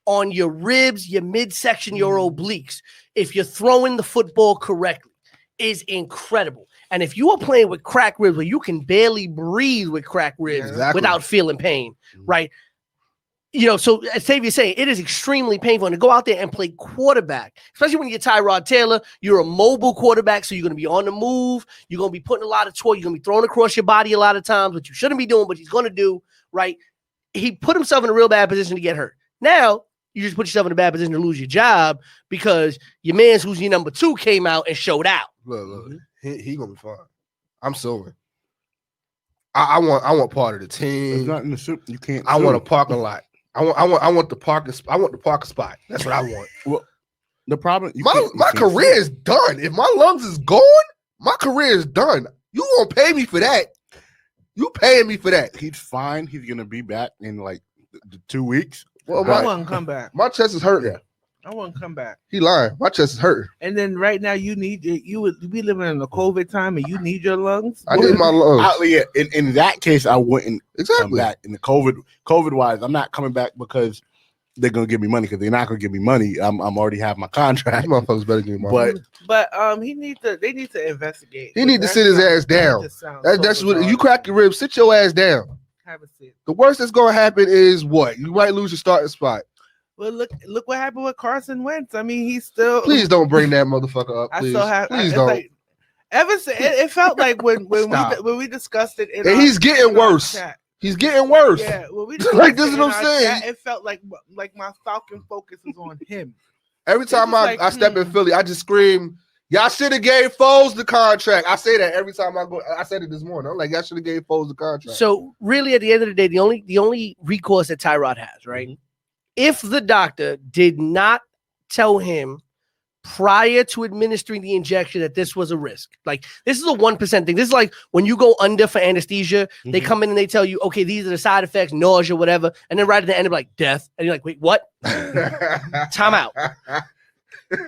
on your ribs, your midsection, your obliques, if you're throwing the football correctly, is incredible. And if you are playing with cracked ribs where you can barely breathe with cracked ribs Exactly. without feeling pain, Mhm. right? You know, so as Xavier's saying, it is extremely painful. And to go out there and play quarterback, especially when you're Tyrod Taylor, you're a mobile quarterback, so you're going to be on the move. You're going to be putting a lot of torque. You're going to be throwing across your body a lot of times, which you shouldn't be doing, but he's going to do, right? He put himself in a real bad position to get hurt. Now, you just put yourself in a bad position to lose your job because your man's who's your number 2 came out and showed out. Look, he gonna be fine. I'm suing. I want part of the It's team. not in the soup. You can't. I sue. want a parking lot. I want the parking. I want the parking spot. That's what I want. The problem. My career is done. If my lungs is gone, my career is done. You won't pay me for that. You paying me for that? He's fine. He's gonna be back in like 2 weeks. Well, I my, wouldn't come back. my chest is hurting. I wouldn't come back. He lying. My chest is hurting. And then right now you would be living in the COVID time and you need your lungs. I need my lungs. Yeah, in that case, I wouldn't come Exactly. back. In the COVID wise, I'm not coming back because they're gonna give me money. Because they're not gonna give me money. I'm already have my These contract. motherfuckers better give me my. But But they need to investigate. He need to sit his ass down. That's what you crack your ribs. Sit your ass down. Have a seat. The worst that's gonna happen is what? You might lose your starting spot. Well, look what happened with Carson Wentz. I mean, he's still. Please don't bring that motherfucker up. I Please, still have. please it's don't. Like, ever since it felt like when Stop. we discussed it, in And our- he's getting in our worse. chat. He's getting worse. Yeah, when we Like, discussed this is it what in I'm our saying. chat, it felt like my Falcon focus was on him. Every time just I like, step in Philly, I just scream, "Y'all should have gave Foles the contract." I say that every time I go. I said it this morning. I'm like, "Y'all should have gave Foles the contract." So really, at the end of the day, the only recourse that Tyrod has, right? If the doctor did not tell him prior to administering the injection that this was a risk, like this is a 1% thing. This is like when you go under for anesthesia, they Mhm. come in and they tell you, okay, these are the side effects, nausea, whatever, and then right at the end, they're like death, and you're like, wait, what? Time out.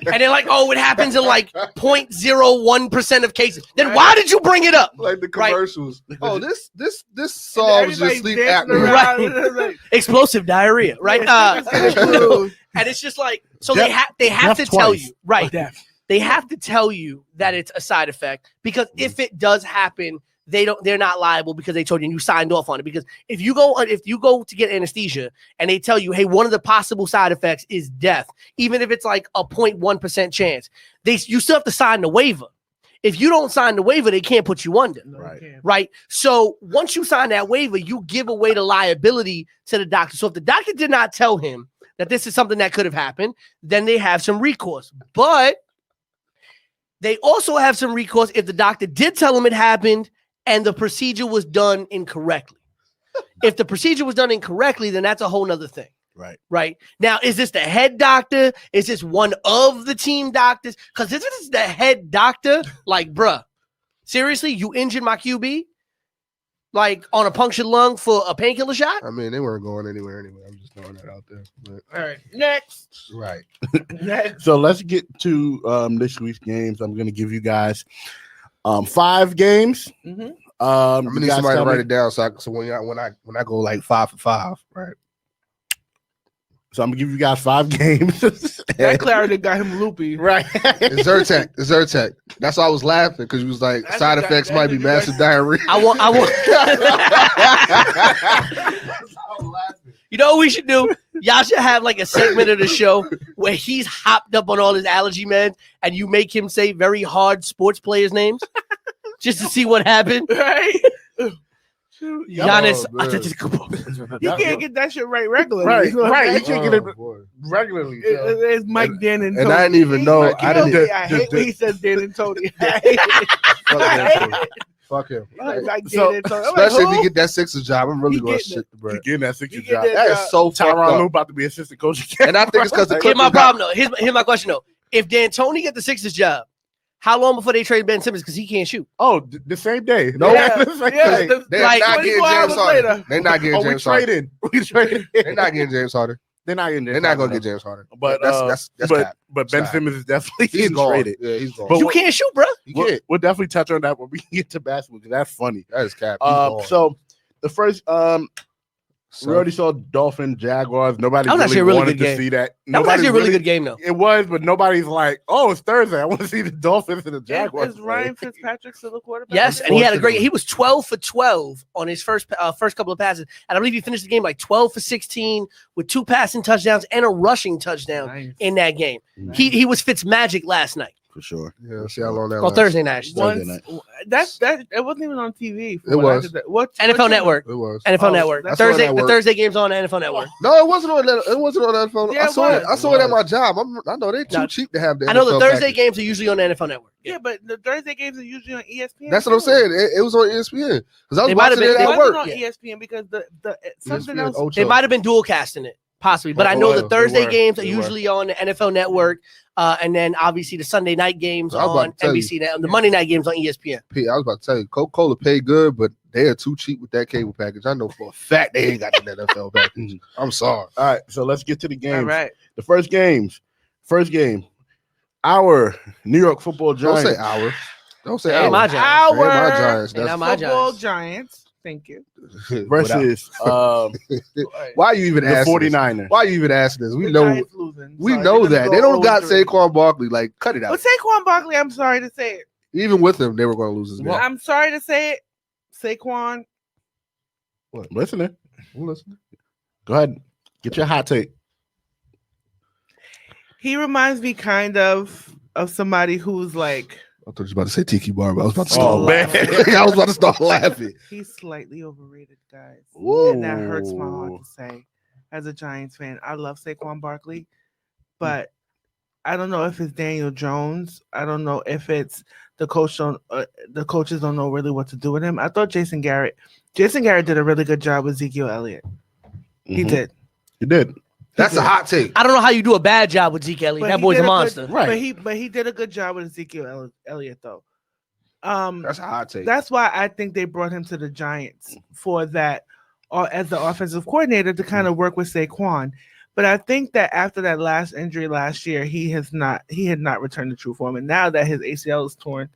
And they're like, oh, it happens in like 0.01% of cases. Then why did you bring it up? like the Right. commercials. Oh, this solves your Everybody's sleep dancing apnea. around. Like, Explosive diarrhea, right? And it's just like, so they have to tell twice. you, right? They have to tell you that it's a side effect because if it does happen, they're not liable because they told you and you signed off on it. Because if you go to get anesthesia and they tell you, hey, one of the possible side effects is death, even if it's like a 0.1% chance, you still have to sign the waiver. If you don't sign the waiver, they can't put you under. Right. Right. So once you sign that waiver, you give away the liability to the doctor. So if the doctor did not tell him that this is something that could have happened, then they have some recourse. But they also have some recourse if the doctor did tell him it happened and the procedure was done incorrectly. If the procedure was done incorrectly, then that's a whole nother thing. Right. Right. Now, is this the head doctor? Is this one of the team doctors? Because if this is the head doctor, like, bruh, seriously, you injured my QB? like on a punctured lung for a painkiller shot? I mean, they weren't going anywhere anyway. I'm just throwing that out there. But, All right, next. right. Next. So let's get to this week's games. I'm going to give you guys 5 games. Mm-hmm. I'm gonna need somebody to write it down so when I go like 5 for 5, right? So I'm gonna give you guys 5 games. That clarity got him loopy. Right. It's Zyrtec. That's why I was laughing because you was like That's side what effects that- might be that's- massive diarrhea. I want. You know what we should do? Y'all should have like a segment of the show where he's hopped up on all his allergy meds, and you make him say very hard sports players' names just to see what happened. Right? Giannis. Oh, He can't get that shit right regularly. Right, You know what right. I'm He saying? can't get it boy. regularly. It- So. It's Mike, Dan, and And Tony. I didn't even know. Mike, I you know didn't. me, I hate when he says Dan and Tony. I hate it. Fuck that. Fuck him. Like So, Dan and Tony. I'm like, Especially if who? he get that Sixers job, I'm really He going to getting shit the He bread. getting that 60 He job. get That job. is so fucked Tyronn Lue up. about to be assistant coach again. And I think it's because the Here's my Clippers got- problem though. Here's my question though. If D'Antoni get the Sixers job, how long before they trade Ben Simmons because he can't shoot? Oh, the same day. No. Yeah, The same yeah, day. the- They're Like, not getting 24 James hours Harden. later. They're not getting Oh, we James Harden. traded. We traded. They're not getting James Harden. They're not getting. They're not going to get James Harden. But that's but cap. but Ben Stop. Simmons is definitely He's getting gone. traded. Yeah, he's gone. But You what- can't shoot, bro. He We'll, can't. we'll definitely touch on that when we get to basketball because that's funny. That is cap. He's gone. So the first So, we already saw Dolphin Jaguars. Nobody That was actually a really wanted good to game. see that. That was Nobody actually a really good game though. It was, but nobody's like, oh, it's Thursday. I want to see the Dolphins and the Jaguars. Is Ryan Fitzpatrick still the quarterback? Yes, and he had a great. He was 12 for 12 on his first couple of passes, and I believe he finished the game like 12 for 16 with 2 passing touchdowns and a rushing touchdown Nice. in that game. Nice. He was Fitzmagic last night. For sure. yeah, see how long that Or lasts. Thursday night. I should say. Thursday Once that it wasn't even on TV. It was. What NFL Network. It was. NFL Oh, Network. that's on Thursday. Network. The Thursday game's on NFL Network. No, it wasn't on that. It wasn't on that phone. Yeah, I it saw it. was. I saw it at my job. I know they too No. cheap to have that. I know the NFL Thursday package. games are usually on the NFL Network. Yeah, but the Thursday games are usually on ESPN. That's what I'm too. saying. It was on ESPN because I was They might have watching it been- It at wasn't work. on ESPN because the something ESPN else. Ocho. They might have been dual casting it, possibly, but Oh, I know they the Thursday were. games are They were. usually on the NFL Network, and then obviously the Sunday night games I was about on to tell NBC. The Monday night games on ESPN. P, I was about to tell you, Coca-Cola paid good, but they are too cheap with that cable package. I know for a fact they ain't got the NFL package. I'm sorry. All right, so let's get to the games. All right. The first game. Our New York Football Don't Giants. say ours. Don't say Hey, ours. my Giants. Ain't my Our Giants. Ain't That's my football Giants. Giants. Thank you. versus Why are you even the asking? This? 49ers. Why are you even asking this? We The know. Giants losing. We Sorry, know they're that gonna they don't go got 0-3. Saquon Barkley. Like, cut it out. But Saquon Barkley, I'm sorry to say it. Even with him, they were going to lose this game. I'm sorry to say it. Saquon, Listening. I'm listening. Go ahead. Get your hot take. he reminds me kind of somebody who's like I thought you were about to say Tiki Barber. I was about to Oh, start man. laughing. I was about to start laughing. he's slightly overrated, guys. Ooh. And that hurts my heart to say. As a Giants fan, I love Saquon Barkley, but I don't know if it's Daniel Jones. I don't know if it's the coaches don't know really what to do with him. I thought Jason Garrett did a really good job with Ezekiel Elliott. He Mhm. did. You did. That's a hot take. I don't know how you do a bad job with Zeke Elliott. But That he boy's did a good- monster. Right. But he did a good job with Ezekiel Elliott though. That's a hot take. That's why I think they brought him to the Giants for that, or as the offensive coordinator to kind of work with Saquon. But I think that after that last injury last year, he had not returned to true form. And now that his ACL is torn,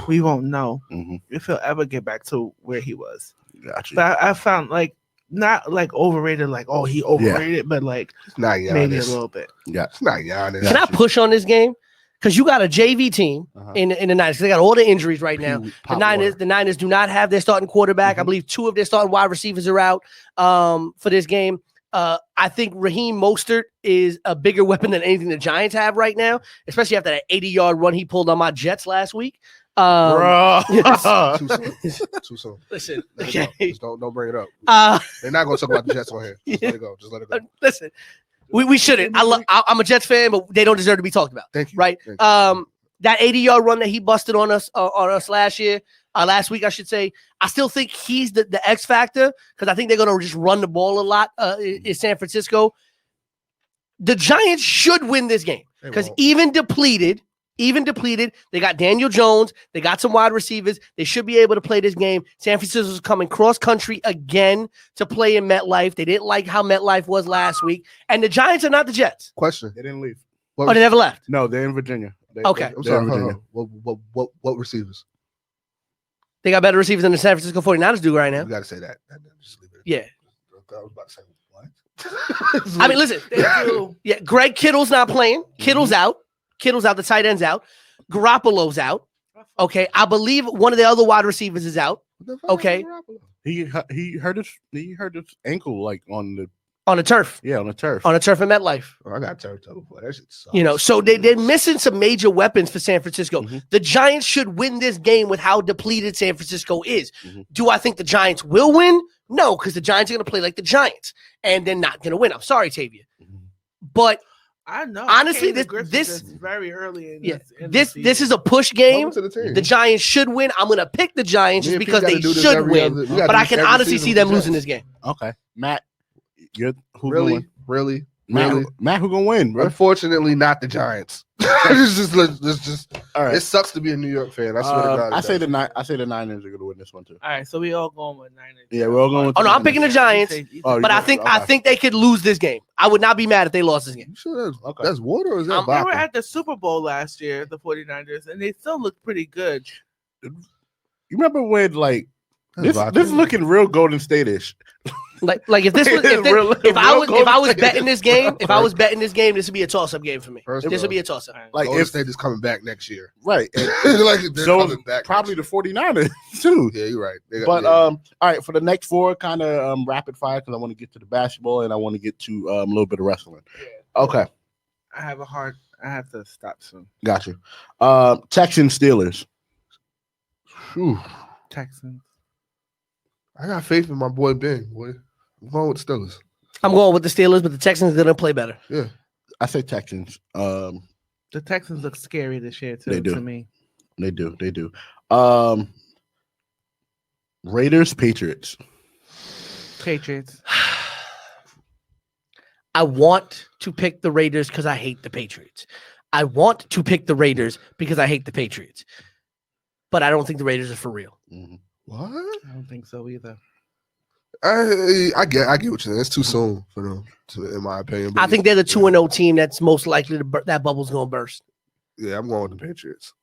we won't know Mhm. if he'll ever get back to where he was. Gotcha. But I found like not like overrated, like oh he overrated, but like It's not Giannis. maybe a little bit. Yeah. It's not Giannis. Can I push on this game? Because you got a JV team Uh-huh. in the Niners. They got all the injuries right now. The Niners do not have their starting quarterback. I believe 2 of their starting wide receivers are out for this game. I think Raheem Mostert is a bigger weapon than anything the Giants have right now, especially after that 80-yard run he pulled on my Jets last week. Bro. Too soon. Too soon. Listen, Let it go. okay. Just don't bring it up. Uh, They're not going to talk about the Jets on here. Just let it go. Just let it go. listen, we shouldn't. I'm a Jets fan, but they don't deserve to be talked about. Thank you. Right? Thank you. That 80-yard run that he busted on us last week, I should say. I still think he's the X factor because I think they're going to just run the ball a lot in San Francisco. The Giants should win this game They because won't. even depleted, even depleted. They got Daniel Jones. They got some wide receivers. They should be able to play this game. San Francisco's coming cross-country again to play in MetLife. They didn't like how MetLife was last week. And the Giants are not the Jets. Question. They didn't leave. Oh, they never left. No, they're in Virginia. Okay. I'm sorry. What receivers? They got better receivers than the San Francisco 49ers do right now. You got to say that. Just leave it. Yeah. I was about to say what? I mean, listen. Yeah, Greg Kittle's not playing. Kittle's out. Kittle's out. The tight end's out. Garoppolo's out. Okay. I believe one of the other wide receivers is out. Okay. He hurt his ankle like on the turf. Yeah, on the turf. On the turf in MetLife. Oh, I got turned over for that shit. Sucks. You know, so they're missing some major weapons for San Francisco. The Giants should win this game with how depleted San Francisco is. Do I think the Giants will win? No, because the Giants are going to play like the Giants, and they're not going to win. I'm sorry, Tavia. But I know. honestly, this this is very early in this is a push game. Welcome to the team. The Giants should win. I'm going to pick the Giants Me just and Pete because gotta they do this should every win. other- we gotta But do I this can every honestly season see with them the losing Jets. this game. Okay, Matt, who's Really? gonna win? Really? Matt, who gonna win, bro? Unfortunately, not the Giants. It's just All right. it sucks to be a New York fan. I swear to God. I say the Niners are gonna win this one too. All right, so we all going with Niners. Yeah, we're all going. With Oh no, the I'm picking the Niners. Giants. Oh, But you I go- think okay. they could lose this game. I would not be mad if they lost this game. You sure Okay. that's water or is that They were vodka? at the Super Bowl last year, the 49ers, and they still looked pretty good. You remember when like That's this vodka. is looking real Golden State-ish. Like if this was if I was betting this game, if I was betting this game, this would be a toss-up game for me. First This of would be all, a toss-up. Like Golden if State is coming back next year. right, and Like they're so coming back. probably next the 49ers too. year. Yeah, you're right. They got- But yeah. all right, for the next four, kind of rapid fire because I want to get to the basketball and I want to get to a little bit of wrestling. Okay, I have to stop soon. got you. Texans Steelers. Whew. Texans. I got faith in my boy Ben. Boy, I'm going with the Steelers. I'm going with the Steelers, but the Texans are gonna play better. Yeah, I say Texans. The Texans look scary this year too. They do. To me. They do. Raiders Patriots. Patriots. I want to pick the Raiders because I hate the Patriots. I want to pick the Raiders because I hate the Patriots. But I don't think the Raiders are for real. what? I don't think so either. I get what you're saying. It's too soon for them, in my opinion. But I think they're the 2-0 team that's most likely to that bubble's gonna burst. yeah, I'm going with the Patriots.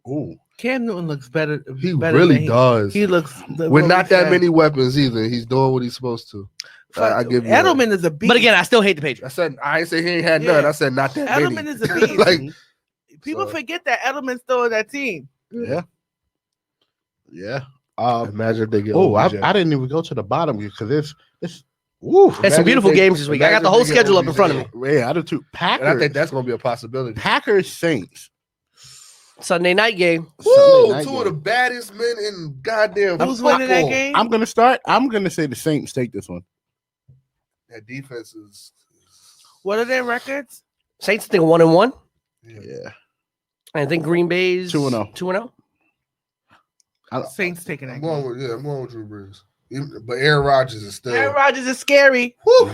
Ooh, Cam Newton looks better. He better really than does. He looks With not that many weapons either. He's doing what he's supposed to. I give you that. Edelman is a beast. But again, I still hate the Patriots. I said I ain't say he ain't had Yeah. none. I said not that Edelman many. is a beast. Like, People so- forget that Edelman's still in that team. yeah. imagine if they get. Oh, OBJ. I didn't even go to the bottom because it's. Ooh, There's some beautiful games this week. I got the whole schedule up in front of me. yeah, I do too. And I Packers. think that's gonna be a possibility. Packers Saints. Sunday night game. Woo! Sunday night Two game. of the baddest men in goddamn Who's winning that football. game? I'm gonna start. I'm gonna say the Saints take this one. That defense is. What are their records? Saints think 1-1. Yeah. I think Green Bay's 2-0. 2-0. Saints taking that I'm game. going with Drew Brees. But Aaron Rodgers is still. Aaron Rodgers is scary. Whew.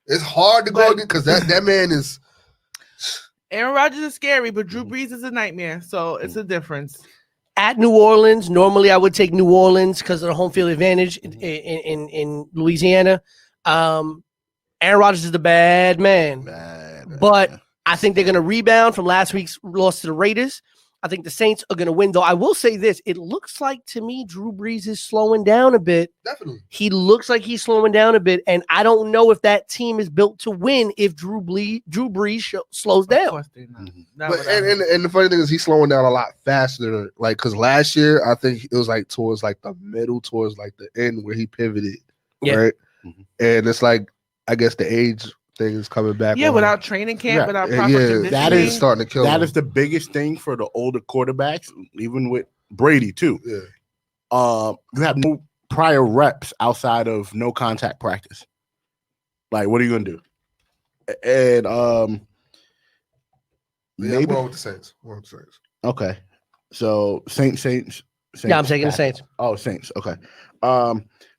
It's hard to go But- again because that man is. Aaron Rodgers is scary, but Drew Brees is a nightmare. So it's a difference. At New Orleans, normally I would take New Orleans because of the home field advantage in Louisiana. Aaron Rodgers is the bad man. But I think they're going to rebound from last week's loss to the Raiders. I think the Saints are going to win, though. I will say this. It looks like, to me, Drew Brees is slowing down a bit. Definitely. He looks like he's slowing down a bit, and I don't know if that team is built to win if Drew Brees slows Of down. course they're not. Not But, without him. and the funny thing is he's slowing down a lot faster. Like, because last year, I think it was like towards like the middle, towards like the end where he pivoted. Yeah. Right. Mhm. And it's like, I guess the age thing is coming back. Yeah, on. without training camp, Yeah, without Yeah, proper conditioning. that it's is- starting to kill That him. is the biggest thing for the older quarterbacks, even with Brady too. Yeah. You have no prior reps outside of no contact practice. Like, what are you gonna do? And Yeah, I'm maybe going with the Saints. I'm going with the Saints. okay. So Saints. Yeah, I'm taking the Saints. Oh, Saints. Okay.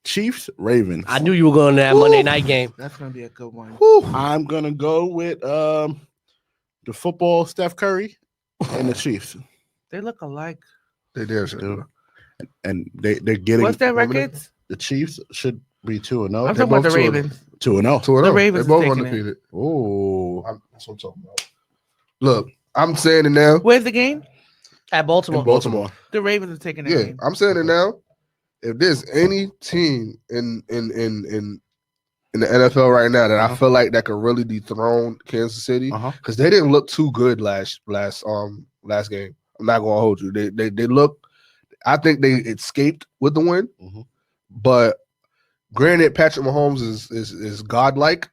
Chiefs, Ravens. I knew you were going to that Monday night game. That's gonna be a good one. I'm gonna go with the football Steph Curry and the Chiefs. They look alike. They dare Dude. And they're getting What's their records? the Chiefs should be 2-0. I'm talking about the Ravens. 2-0. 2-0. The Ravens They both is taking it. undefeated. Oh, That's what I'm talking about. Look, I'm saying it now. Where's the game? At Baltimore. in Baltimore. The Ravens are taking the Yeah, game. I'm saying it now. If there's any team in the NFL right now that I feel like that could really dethrone Kansas City, because they didn't look too good last game. I'm not gonna hold you. They look. I think they escaped with the win, but granted, Patrick Mahomes is godlike.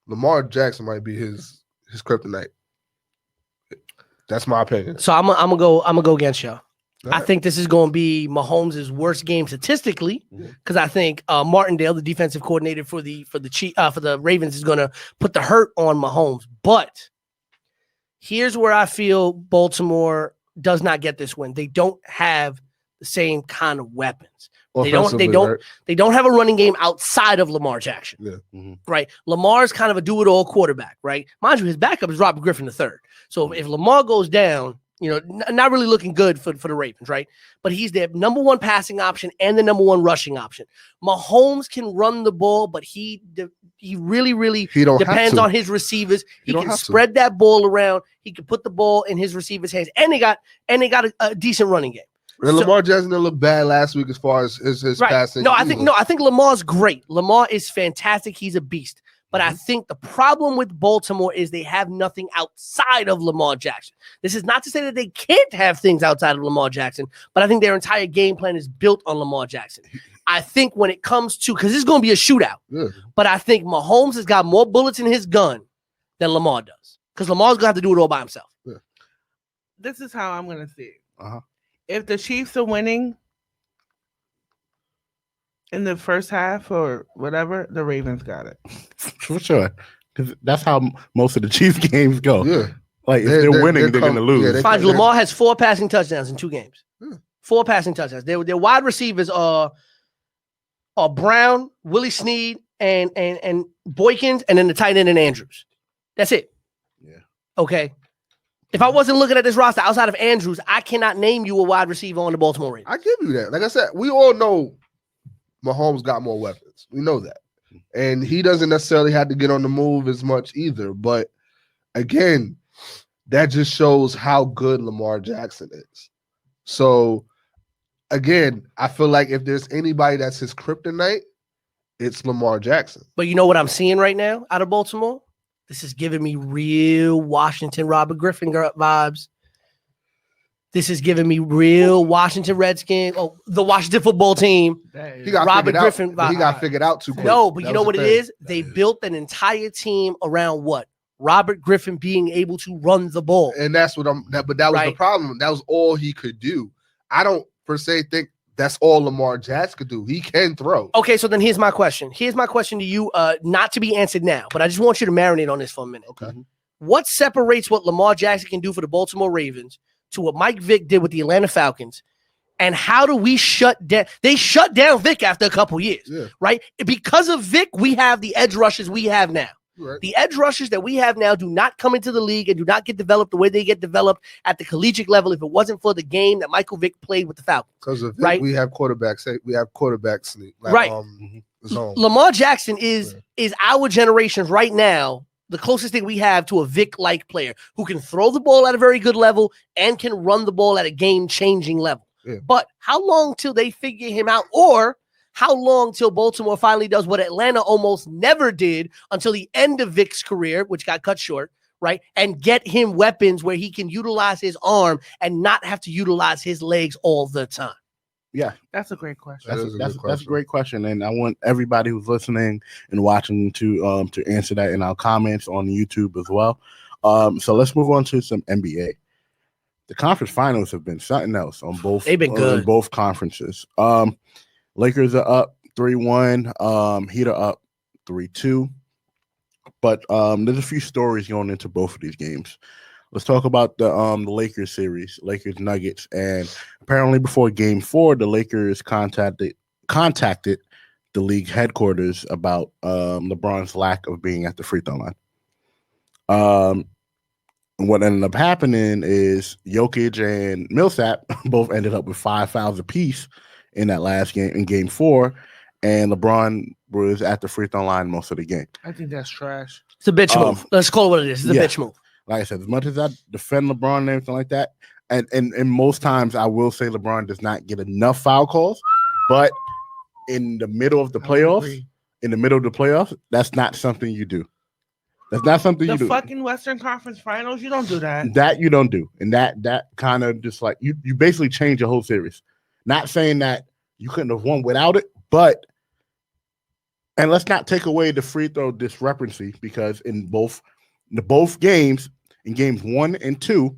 Lamar Jackson might be his kryptonite. That's my opinion. So I'm gonna go against y'all. All I right. think this is going to be Mahomes' worst game statistically, because I think Martindale, the defensive coordinator for the Ravens, is going to put the hurt on Mahomes. But here's where I feel Baltimore does not get this win. They don't have the same kind of weapons. They don't have a running game outside of Lamar Jackson. Yeah. Right. Lamar's kind of a do-it-all quarterback, right? Mind you, his backup is Robert Griffin III. So if Lamar goes down, not really looking good for the Ravens, right? But he's their number one passing option and the number one rushing option. Mahomes can run the ball, but he really depends on his receivers. He can spread that ball around. He can put the ball in his receivers' hands, and they got a decent running game. And Lamar Jackson didn't look bad last week as far as his passing. I think Lamar's great. Lamar is fantastic. He's a beast. But I think the problem with Baltimore is they have nothing outside of Lamar Jackson. This is not to say that they can't have things outside of Lamar Jackson, but I think their entire game plan is built on Lamar Jackson. I think when it comes to, because it's going to be a shootout, but I think Mahomes has got more bullets in his gun than Lamar does, because Lamar's going to have to do it all by himself. This is how I'm going to see it. If the Chiefs are winning in the first half or whatever, the Ravens got it. For sure. Because that's how most of the Chiefs games go. Yeah. Like, if they're winning, they're going to lose. Yeah, Lamar has 4 passing touchdowns in 2 games. 4 passing touchdowns. Their wide receivers are Brown, Willie Snead, and Boykins, and then the tight end and Andrews. That's it. Yeah. Okay. If I wasn't looking at this roster outside of Andrews, I cannot name you a wide receiver on the Baltimore Ravens. I give you that. Like I said, we all know Mahomes got more weapons. We know that. And he doesn't necessarily have to get on the move as much either. But again, that just shows how good Lamar Jackson is. So again, I feel like if there's anybody that's his kryptonite, it's Lamar Jackson. But you know what I'm seeing right now out of Baltimore? This is giving me real Washington Robert Griffin vibes. This is giving me real Washington Redskins, the Washington football team. He got Robert Griffin vibes. He got figured out too quick. No, but you know what it is? They built an entire team around what? Robert Griffin being able to run the ball. And that's what but that was the problem. That was all he could do. I don't per se think that's all Lamar Jackson could do. He can throw. Okay, so then here's my question. Here's my question to you, not to be answered now, but I just want you to marinate on this for a minute. Okay. What separates what Lamar Jackson can do for the Baltimore Ravens to what Mike Vick did with the Atlanta Falcons? And how do we shut down? They shut down Vick after a couple years, right? Because of Vick, we have the edge rushers we have now. Right. The edge rushers that we have now do not come into the league and do not get developed the way they get developed at the collegiate level if it wasn't for the game that Michael Vick played with the Falcons. Because of Vick, we have quarterbacks. We have quarterback sneak. Like, zone. Lamar Jackson is our generation right now. The closest thing we have to a Vick-like player who can throw the ball at a very good level and can run the ball at a game-changing level. Yeah. But how long till they figure him out, or how long till Baltimore finally does what Atlanta almost never did until the end of Vick's career, which got cut short, right? And get him weapons where he can utilize his arm and not have to utilize his legs all the time. Yeah, that's a great question. That's a great question, and I want everybody who's listening and watching to answer that in our comments on YouTube as well. So let's move on to some NBA. The conference finals have been something else on both. They've been good in both conferences. Lakers are up 3-1. Heat are up 3-2. But there's a few stories going into both of these games. Let's talk about the Lakers series, Lakers Nuggets, and apparently before Game 4, the Lakers contacted the league headquarters about LeBron's lack of being at the free throw line. what ended up happening is Jokic and Millsap both ended up with 5 fouls apiece in that last game, in game 4, and LeBron was at the free throw line most of the game. I think that's trash. It's a bitch move. Let's call it what it is. It's a bitch move. Like I said, as much as I defend LeBron and everything like that, and most times I will say LeBron does not get enough foul calls, but in the middle of the playoffs, that's not something you do. That's not something you do. The fucking Western Conference Finals, you don't do that. That you don't do. And that kind of just like you basically change your whole series. Not saying that you couldn't have won without it, but and let's not take away the free throw discrepancy, because in both games, in games 1 and 2,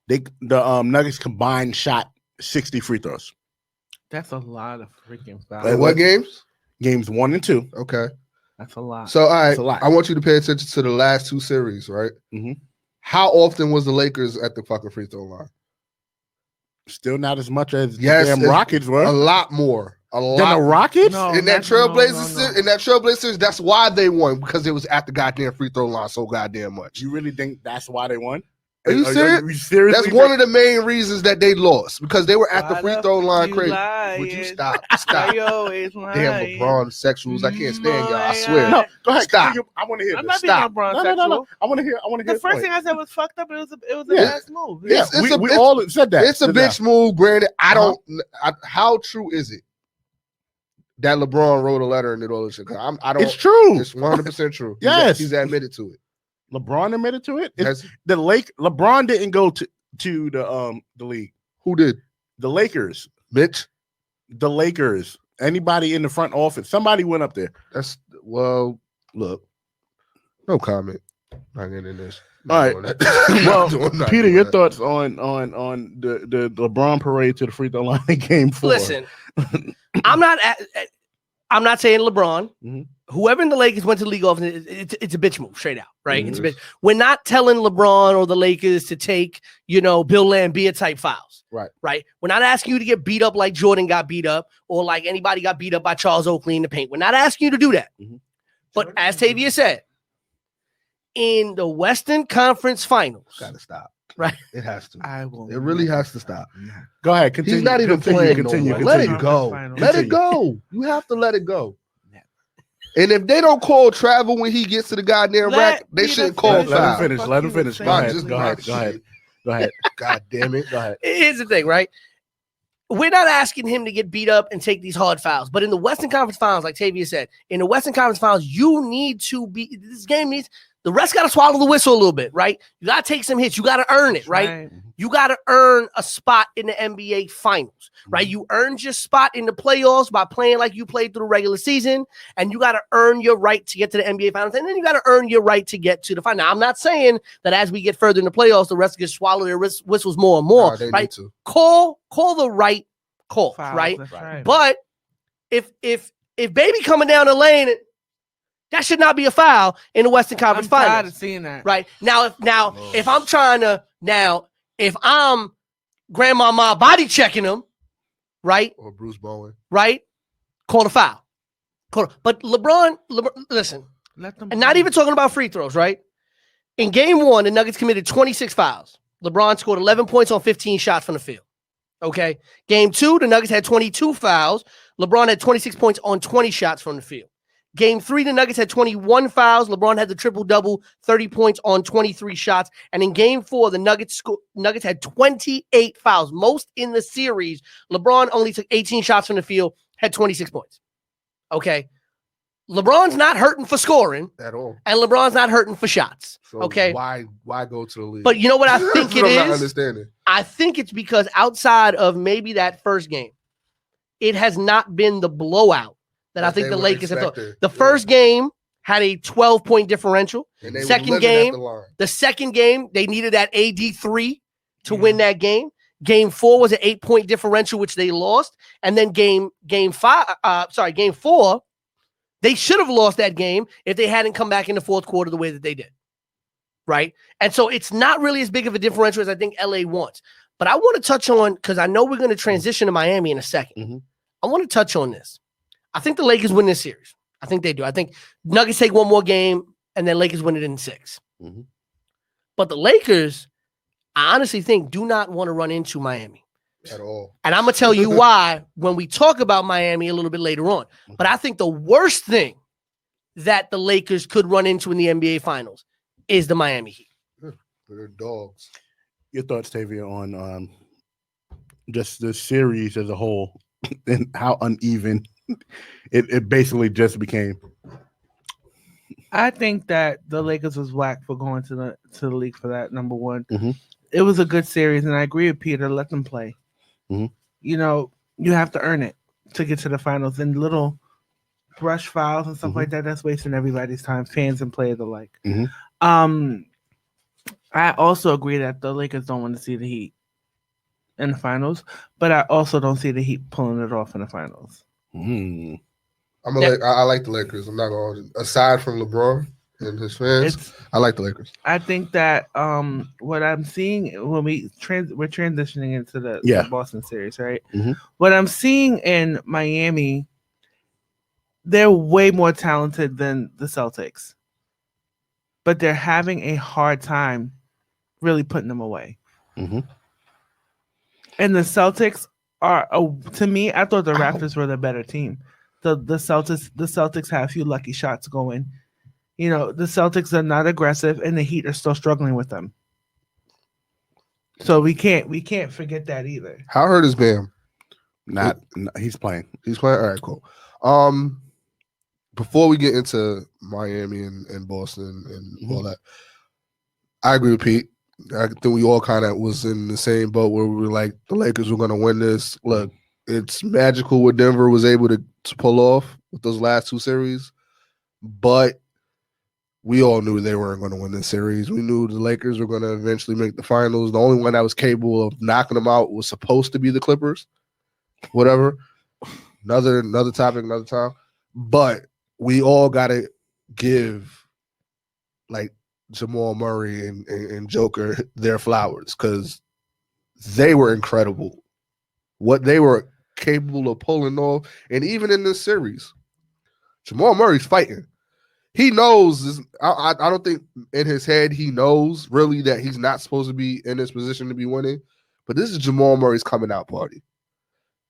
the Nuggets combined shot 60 free throws. That's a lot of freaking fouls. Like what games? Games 1 and 2. Okay. That's a lot. So, all right, a lot. I want you to pay attention to the last 2 series, right? Mm-hmm. How often was the Lakers at the fucking free throw line? Still not as much as the damn Rockets were. A lot more. A lot. Than the Rockets? No, in that Trailblazers, that's why they won, because it was at the goddamn free throw line so goddamn much. You really think that's why they won? Are you serious? That's one of the main reasons that they lost, because they were at the free throw line crazy. Would you stop? Stop. Damn LeBron sexuals. I can't stand y'all. I swear. No, go ahead. Stop. I want to hear I'm this. not being LeBron sexual. No. I want to hear. The first thing I said was fucked up. It was a ass move. Yeah, we all said that. It's a bitch move. Granted, I don't. How true is it that LeBron wrote a letter and did all this shit? I don't. It's true. It's 100% true. Yes, he's admitted to it. LeBron admitted to it. LeBron didn't go to the league. Who did? The Lakers. Bitch. The Lakers. Anybody in the front office. Somebody went up there. Look. No comment. Not getting this. All right. Well, Peter, your thoughts on the LeBron parade to the free throw line in game 4. Listen, I'm not saying LeBron. Mm-hmm. Whoever in the Lakers went to the league office, it's a bitch move, straight out, right? Mm-hmm. It's a bitch. We're not telling LeBron or the Lakers to take, Bill Laimbeer type fouls. Right. We're not asking you to get beat up like Jordan got beat up, or like anybody got beat up by Charles Oakley in the paint. We're not asking you to do that. Mm-hmm. But as Tavia said, in the Western Conference Finals, gotta stop. Right. It has to. It really has to stop. Go ahead. Continue. He's not even playing. Continue. Let it go. Let it go. You have to let it go. And if they don't call travel when he gets to the goddamn rack, they shouldn't call foul. Let him finish. Go ahead. God damn it. Go ahead. Here's the thing, right? We're not asking him to get beat up and take these hard fouls. But in the Western Conference Finals, like Tavia said, in the Western Conference Finals, you need to be – this game needs – the rest got to swallow the whistle a little bit, right? You got to take some hits. You got to earn it, right? You got to earn a spot in the NBA Finals, right? You earned your spot in the playoffs by playing like you played through the regular season, and you got to earn your right to get to the NBA Finals, and then you got to earn your right to get to the final. Now, I'm not saying that as we get further in the playoffs, the rest get swallow their whistles more and more, right? Call the right call, right? But if baby coming down the lane, that should not be a foul in the Western Conference Finals. I'm tired of seeing that. Right. If I'm trying to if I'm grandmama body checking him, right? Or Bruce Bowen. Right? Call the foul. But LeBron, listen, and not even talking about free throws, right? In game 1, the Nuggets committed 26 fouls. LeBron scored 11 points on 15 shots from the field. Okay. Game 2, the Nuggets had 22 fouls. LeBron had 26 points on 20 shots from the field. Game 3, the Nuggets had 21 fouls. LeBron had the triple-double, 30 points on 23 shots. And in Game 4, the Nuggets had 28 fouls, most in the series. LeBron only took 18 shots from the field, had 26 points. Okay? LeBron's not hurting for scoring. At all. And LeBron's not hurting for shots. So okay? Why go to the league? But you know what I think it is? I'm not understanding. I think it's because outside of maybe that first game, it has not been the blowout that I think the Lakers have thought. The first game had a 12-point differential. The second game, they needed that AD3 to win that game. Game 4 was an 8-point differential, which they lost. And then game 4, they should have lost that game if they hadn't come back in the fourth quarter the way that they did. Right? And so it's not really as big of a differential as I think LA wants. But I want to touch on, because I know we're going to transition to Miami in a second. Mm-hmm. I want to touch on this. I think the Lakers win this series. I think they do. I think Nuggets take one more game, and then Lakers win it in 6. Mm-hmm. But the Lakers, I honestly think, do not want to run into Miami at all. And I'm going to tell you why when we talk about Miami a little bit later on. But I think the worst thing that the Lakers could run into in the NBA Finals is the Miami Heat. They're dogs. Your thoughts, Tavia, on just the series as a whole and how uneven it basically just became? I think that the Lakers was whack for going to the league for that, number one. Mm-hmm. It was a good series, and I agree with Peter. Let them play. Mm-hmm. You know, you have to earn it to get to the finals. And little brush fouls and stuff like that, that's wasting everybody's time, fans and players alike. I also agree that the Lakers don't want to see the Heat in the finals, but I also don't see the Heat pulling it off in the finals. I like the Lakers. I'm not going to, aside from LeBron and his fans, I like the Lakers. I think that what I'm seeing when we're transitioning into the Boston series, right? What I'm seeing in Miami, they're way more talented than the Celtics, but they're having a hard time really putting them away. And the Celtics are, to me, I thought the Raptors were the better team. The Celtics have a few lucky shots going. You know, the Celtics are not aggressive, and the Heat are still struggling with them. So we can't forget that either. How hurt is Bam? He's playing. He's playing. All right, cool. Before we get into Miami and Boston and all that, I agree with Pete. I think we all kind of was in the same boat where we were like, the Lakers were going to win this. Look, it's magical what Denver was able to pull off with those last two series, but we all knew they weren't going to win this series. We knew the Lakers were going to eventually make the finals. The only one that was capable of knocking them out was supposed to be the Clippers. Whatever. Another topic, another time. But we all got to give, like, Jamal Murray and Joker their flowers because they were incredible. What they were capable of pulling off, and even in this series, Jamal Murray's fighting. He knows this. I don't think in his head he knows really that he's not supposed to be in this position to be winning. But this is Jamal Murray's coming out party,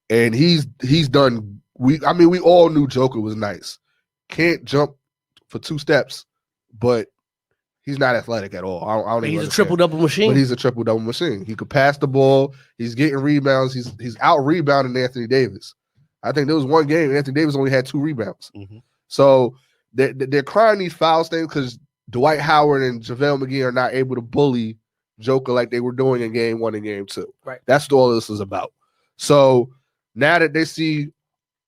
and he's done. We all knew Joker was nice. Can't jump for 2 steps, but he's not athletic at all. I don't he's a triple-double machine. But he's a triple-double machine. He could pass the ball. He's getting rebounds. He's out-rebounding Anthony Davis. I think there was one game Anthony Davis only had 2 rebounds. So they're crying these fouls things because Dwight Howard and JaVale McGee are not able to bully Joker like they were doing in game 1 and game 2. Right. That's what all this is about. So now that they see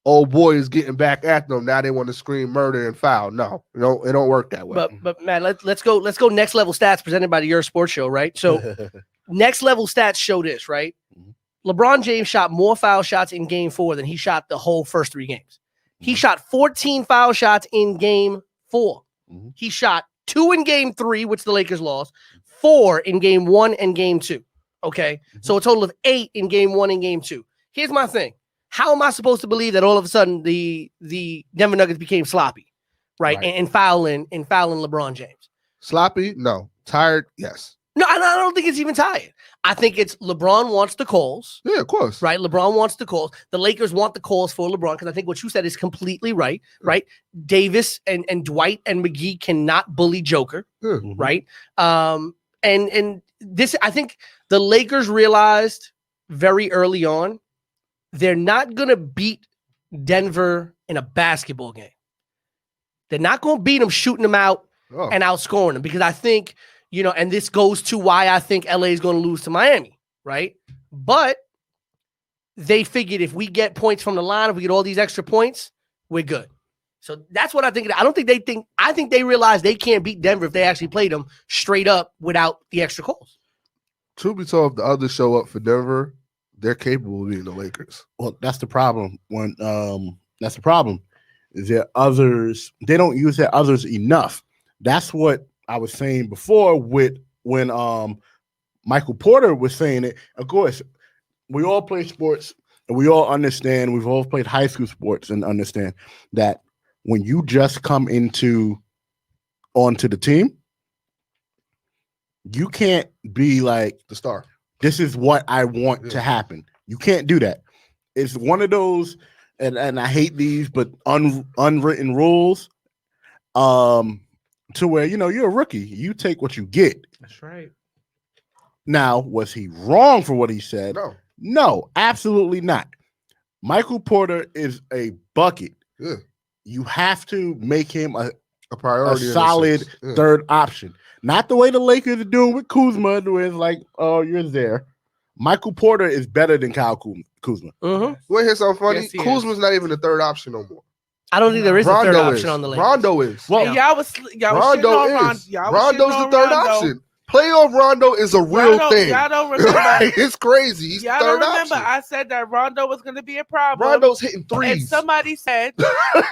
old boy is getting back at them, now they want to scream murder and foul. No, it don't work that way. But Matt, let's go next level stats presented by the Yerrr Sports Show, right? So next level stats show this, right? LeBron James shot more foul shots in game 4 than he shot the whole first 3 games. He shot 14 foul shots in game 4. He shot 2 in game 3, which the Lakers lost, 4 in game 1 and game 2. Okay. So a total of 8 in game 1 and game 2. Here's my thing. How am I supposed to believe that all of a sudden the Denver Nuggets became sloppy, right? And fouling LeBron James? Sloppy? No. Tired? Yes. No, I don't think it's even tired. I think it's LeBron wants the calls. Yeah, of course. Right? LeBron wants the calls. The Lakers want the calls for LeBron because I think what you said is completely right, right? Davis and Dwight and McGee cannot bully Joker, right? And this, I think the Lakers realized very early on they're not going to beat Denver in a basketball game. They're not going to beat them shooting them out and outscoring them because I think, you know, and this goes to why I think LA is going to lose to Miami, right? But they figured if we get points from the line, if we get all these extra points, we're good. So that's what I think. I think they realize they can't beat Denver if they actually played them straight up without the extra calls. Truth be told, if the others show up for Denver, they're capable of beating the Lakers. Well, that's the problem. That's the problem. Is there others? They don't use their others enough. That's what I was saying before with when Michael Porter was saying it. Of course, we all play sports and we all understand. We've all played high school sports and understand that when you just come onto the team, You can't be like the star. This is what I want to happen. You can't do that. It's one of those, and I hate these, but unwritten rules. To where you're a rookie. You take what you get. That's right. Now, was he wrong for what he said? No, absolutely not. Michael Porter is a bucket. Yeah. You have to make him a priority, a solid third option. Not the way the Lakers are doing with Kuzma, where it's like, oh, you're there. Michael Porter is better than Kyle Kuzma. Well, here's something funny. Yes, Kuzma's not even the third option no more. I don't think there is a third option on the Lakers. Rondo is. Well, y'all was Rondo is. Rondo's the third option. Playoff Rondo is a real thing. Y'all don't remember. Right? It's crazy. He's y'all third don't remember. option. I said that Rondo was going to be a problem. Rondo's hitting threes. And somebody said,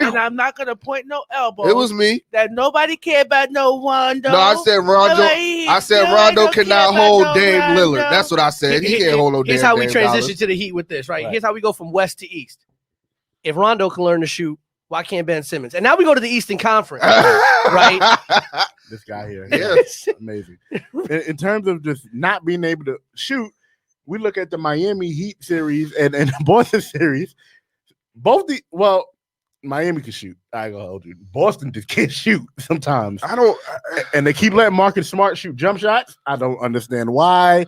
and I'm not going to point no elbow. It was me. That nobody cared about no Rondo. No, I said Rondo. I said Rondo cannot hold Dame Lillard. That's what I said. He can't hold no Dame. Here's how we Dame transition Lillard. to the Heat with this, right? Here's how we go from west to east. If Rondo can learn to shoot, why can't Ben Simmons? And now we go to the Eastern Conference, right? This guy here. Yes. Amazing. In terms of just not being able to shoot, we look at the Miami Heat series and the Boston series. Miami can shoot. I go hold you. Boston just can't shoot sometimes. And they keep letting Marcus Smart shoot jump shots. I don't understand why.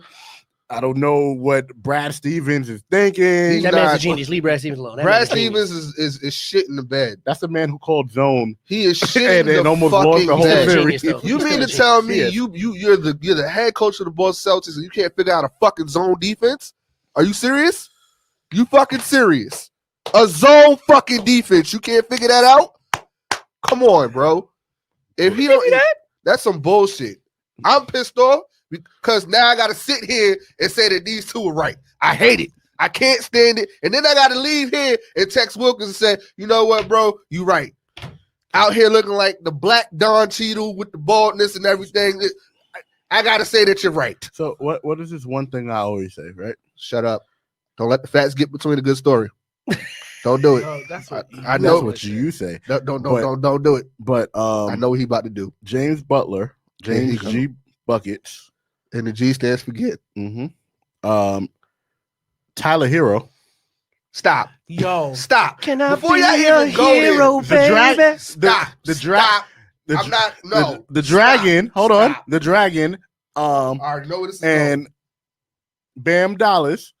I don't know what Brad Stevens is thinking. That man's a genius. Leave Brad Stevens alone. Brad Stevens is shit in the bed. That's the man who called zone. He is shit in the almost lost the whole series. series. You mean to tell me you're the head coach of the Boston Celtics and you can't figure out a fucking zone defense? Are you serious? You fucking serious? A zone fucking defense. You can't figure that out? Come on, bro. If he don't, that's some bullshit. I'm pissed off. Because now I got to sit here and say that these two are right. I hate it. I can't stand it. And then I got to leave here and text Wilkins and say, you know what, bro? You right. Out here looking like the black Don Cheadle with the baldness and everything. I got to say that you're right. So what is this one thing I always say, right? Shut up. Don't let the facts get between a good story. Don't do it. No, that's what I know what you say. Don't do it. But I know what he about to do. James Butler, James G. Buckets. And the G stands for get. Tyler Hero. Stop. Yo. Stop. Can I Before be y'all a even go hero, there, baby? Stop. Stop. I'm not. No. The dragon. Stop. Hold on. Stop. The dragon. I already know where this is and going. Bam Dallas.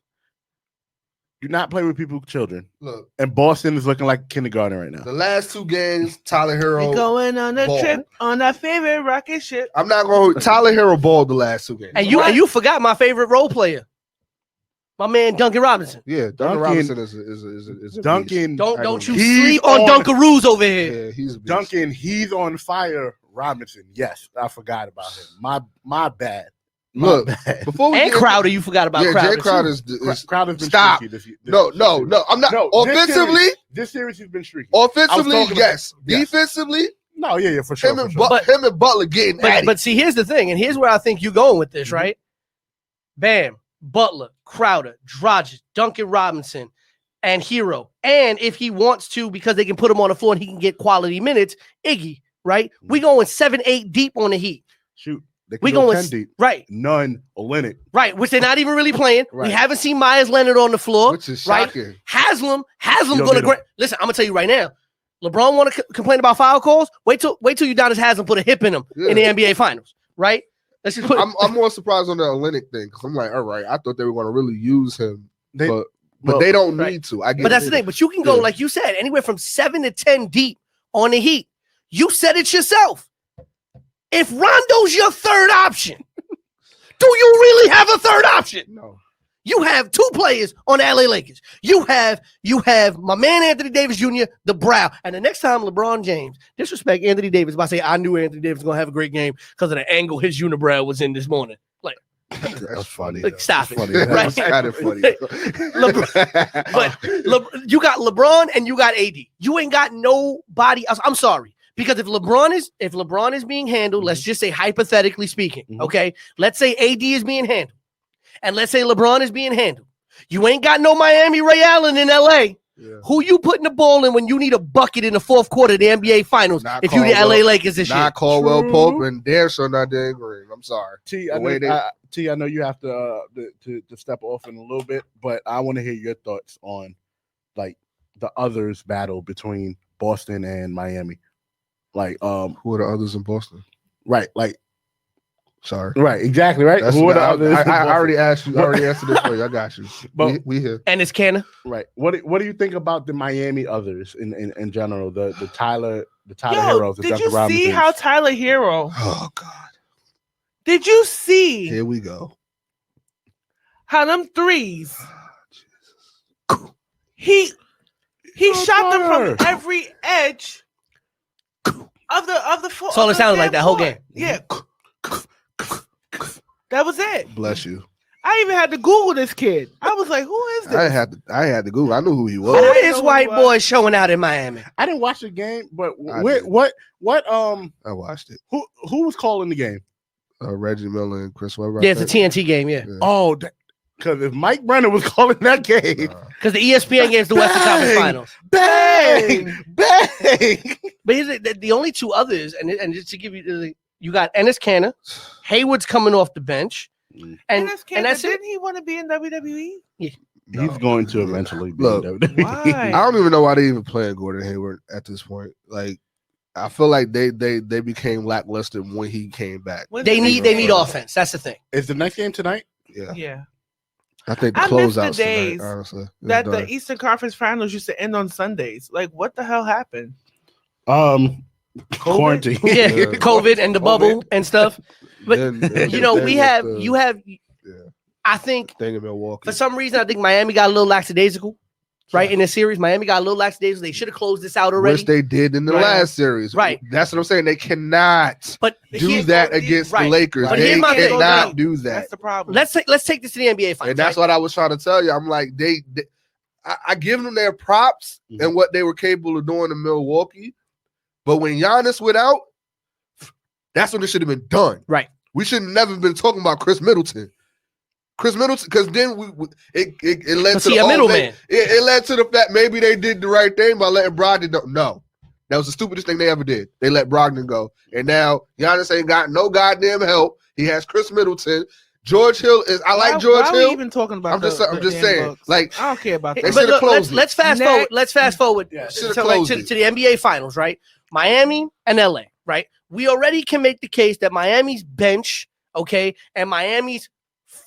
Do not play with people's children. Look. And Boston is looking like kindergarten right now. The last two games, Tyler Hero. We going on a balled. trip on our favorite rocket ship. I'm not going to. Tyler Hero balled the last two games. And you forgot my favorite role player. My man Duncan Robinson. Yeah, Duncan Robinson is a Duncan. beast. Don't you sleep on Dunkaroos over here. Yeah, he's a beast. Duncan, he's on fire. Robinson. Yes, I forgot about him. My bad. Look, before we and Crowder, you forgot about Crowder. Jay Crowder's Crowder's been stop. streaky this No, I'm not. No, offensively, this series has been streaky. Offensively, yes. Defensively, no, yeah, for sure. Him and Butler getting at it. But see, here's the thing, and here's where I think you're going with this, right? Bam, Butler, Crowder, Dragic, Duncan Robinson, and Hero. And if he wants to, because they can put him on the floor and he can get quality minutes, Iggy, right? We going 7-8 deep on the Heat. Shoot. We going 10 deep. Right. None Olenek. Right, which they're not even really playing. Right. We haven't seen Myers Leonard on the floor. Which is right? shocking. Haslam gonna listen. I'm gonna tell you right now. LeBron want to complain about foul calls? Wait till Udonis Haslam put a hip in him in the NBA Finals. Right? Let's just put. I'm more surprised on the Olenek thing because I'm like, all right, I thought they were going to really use him, but they don't need to. I get but that's the thing. But you can go like you said, anywhere from 7 to 10 deep on the Heat. You said it yourself. If Rondo's your third option. Do you really have a third option? No. You have two players on the LA Lakers. You have my man Anthony Davis Jr., the brow. And the next time LeBron James disrespect Anthony Davis by saying, I knew Anthony Davis was going to have a great game because of the angle his unibrow was in this morning. Like, that's funny. Like, stop it. Funny. Right? That's kind of funny. You got LeBron and you got AD. You ain't got nobody else. I'm sorry. Because if LeBron is being handled, let's just say hypothetically speaking, okay? Let's say AD is being handled. And let's say LeBron is being handled. You ain't got no Miami Ray Allen in LA Yeah. Who you putting the ball in when you need a bucket in the fourth quarter of the NBA Finals? Not If you the Caldwell- LA Lakers this year, Not Caldwell True. Pope and damn sure not Dan Green. I'm sorry. T, The I way know, T, I know you have to step off in a little bit, but I want to hear your thoughts on like the others battle between Boston and Miami. Like, Who are the others in Boston? right, like, Sorry. right, exactly, right. That's Who are the I, others? in I already Boston? asked you. I already answered it for you. I got you. But- we here. and it's Canna. Right. What do you think about the Miami others in general? The Tyler Yo, Heroes, the did Duncan you see Robinsons. how Tyler Hero? Oh God. Did you see Here we go. how them threes? Jesus. He on shot them fire. from every edge of the floor. That's all it sounded like that whole game. Yeah, that was it. Bless you. I even had to Google this kid. I was like, "Who is this?" I had to Google. I knew who he Who was. I this know white who boy showing out in Miami? I didn't watch the game, but I what did. what I watched it. who was calling the game? Reggie Miller and Chris Webber. I Yeah, it's a think. TNT game. Yeah, Yeah. Oh, because if Mike Brennan was calling that game, because the ESPN game's the Western Conference Bang! Finals. bang, bang. But here's the only two others, and just to give you, you got Ennis Canna, Hayward's coming off the bench, and that's that's it. didn't he want to be in WWE? He's going to eventually be Look, in WWE. Why? I don't even know why they even playing Gordon Hayward at this point. Like, I feel like they became lackluster when he came back. When They did need go? offense. That's the thing. Is the next game tonight? Yeah, Yeah, I think the I miss the closeouts days tonight. Honestly, It's that done. the Eastern Conference Finals used to end on Sundays. Like, what the hell happened? Quarantine. Yeah, Yeah. COVID and the bubble and stuff. But Then you know, then we with have the you have. yeah. I think thing in Milwaukee. for some reason, I think Miami got a little lackadaisical, right? In this series, Miami got a little lackadaisical. They should have closed this out already. Which they did in the Right. last series. Right. That's what I'm saying. They cannot But do here- that against right. the Lakers. But They here's my thing. cannot do that. That's the problem. let's take this to the NBA Finals. And that's right? what I was trying to tell you. I'm like, I give them their props Mhm. and what they were capable of doing in Milwaukee. But when Giannis went out, that's when it should have been done. Right. We should have never been talking about Chris Middleton. Because then it led Because to he the a oh, middleman. it led to the fact maybe they did the right thing by letting Brogdon go. No, that was the stupidest thing they ever did. They let Brogdon go, and now Giannis ain't got no goddamn help. He has Chris Middleton. George Hill is. I like George why are we Hill. even talking about? I'm just the saying. damn Bucks? Like I don't care about They that. But should've look, closed it. let's fast Next. forward. Let's fast forward Yeah, should've to, closed to it. the NBA Finals, right? Miami and LA, right? We already can make the case that Miami's bench, okay, and Miami's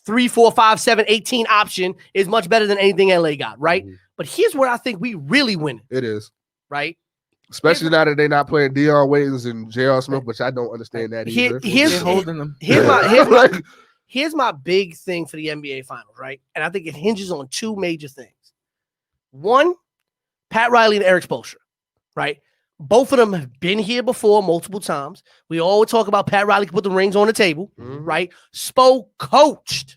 3, 4, 5, 7, 18 option is much better than anything LA got, right? Mhm. But here's where I think we really win, it is, right? especially now that they're not playing Deion Waiters and J.R. Smith, which I don't understand that either. Here's They're holding them. here's my big thing for the NBA Finals, right? And I think it hinges on two major things. One, Pat Riley and Eric Spoelstra, right? Both of them have been here before multiple times. We always talk about Pat Riley can put the rings on the table, Mhm. right? Spo coached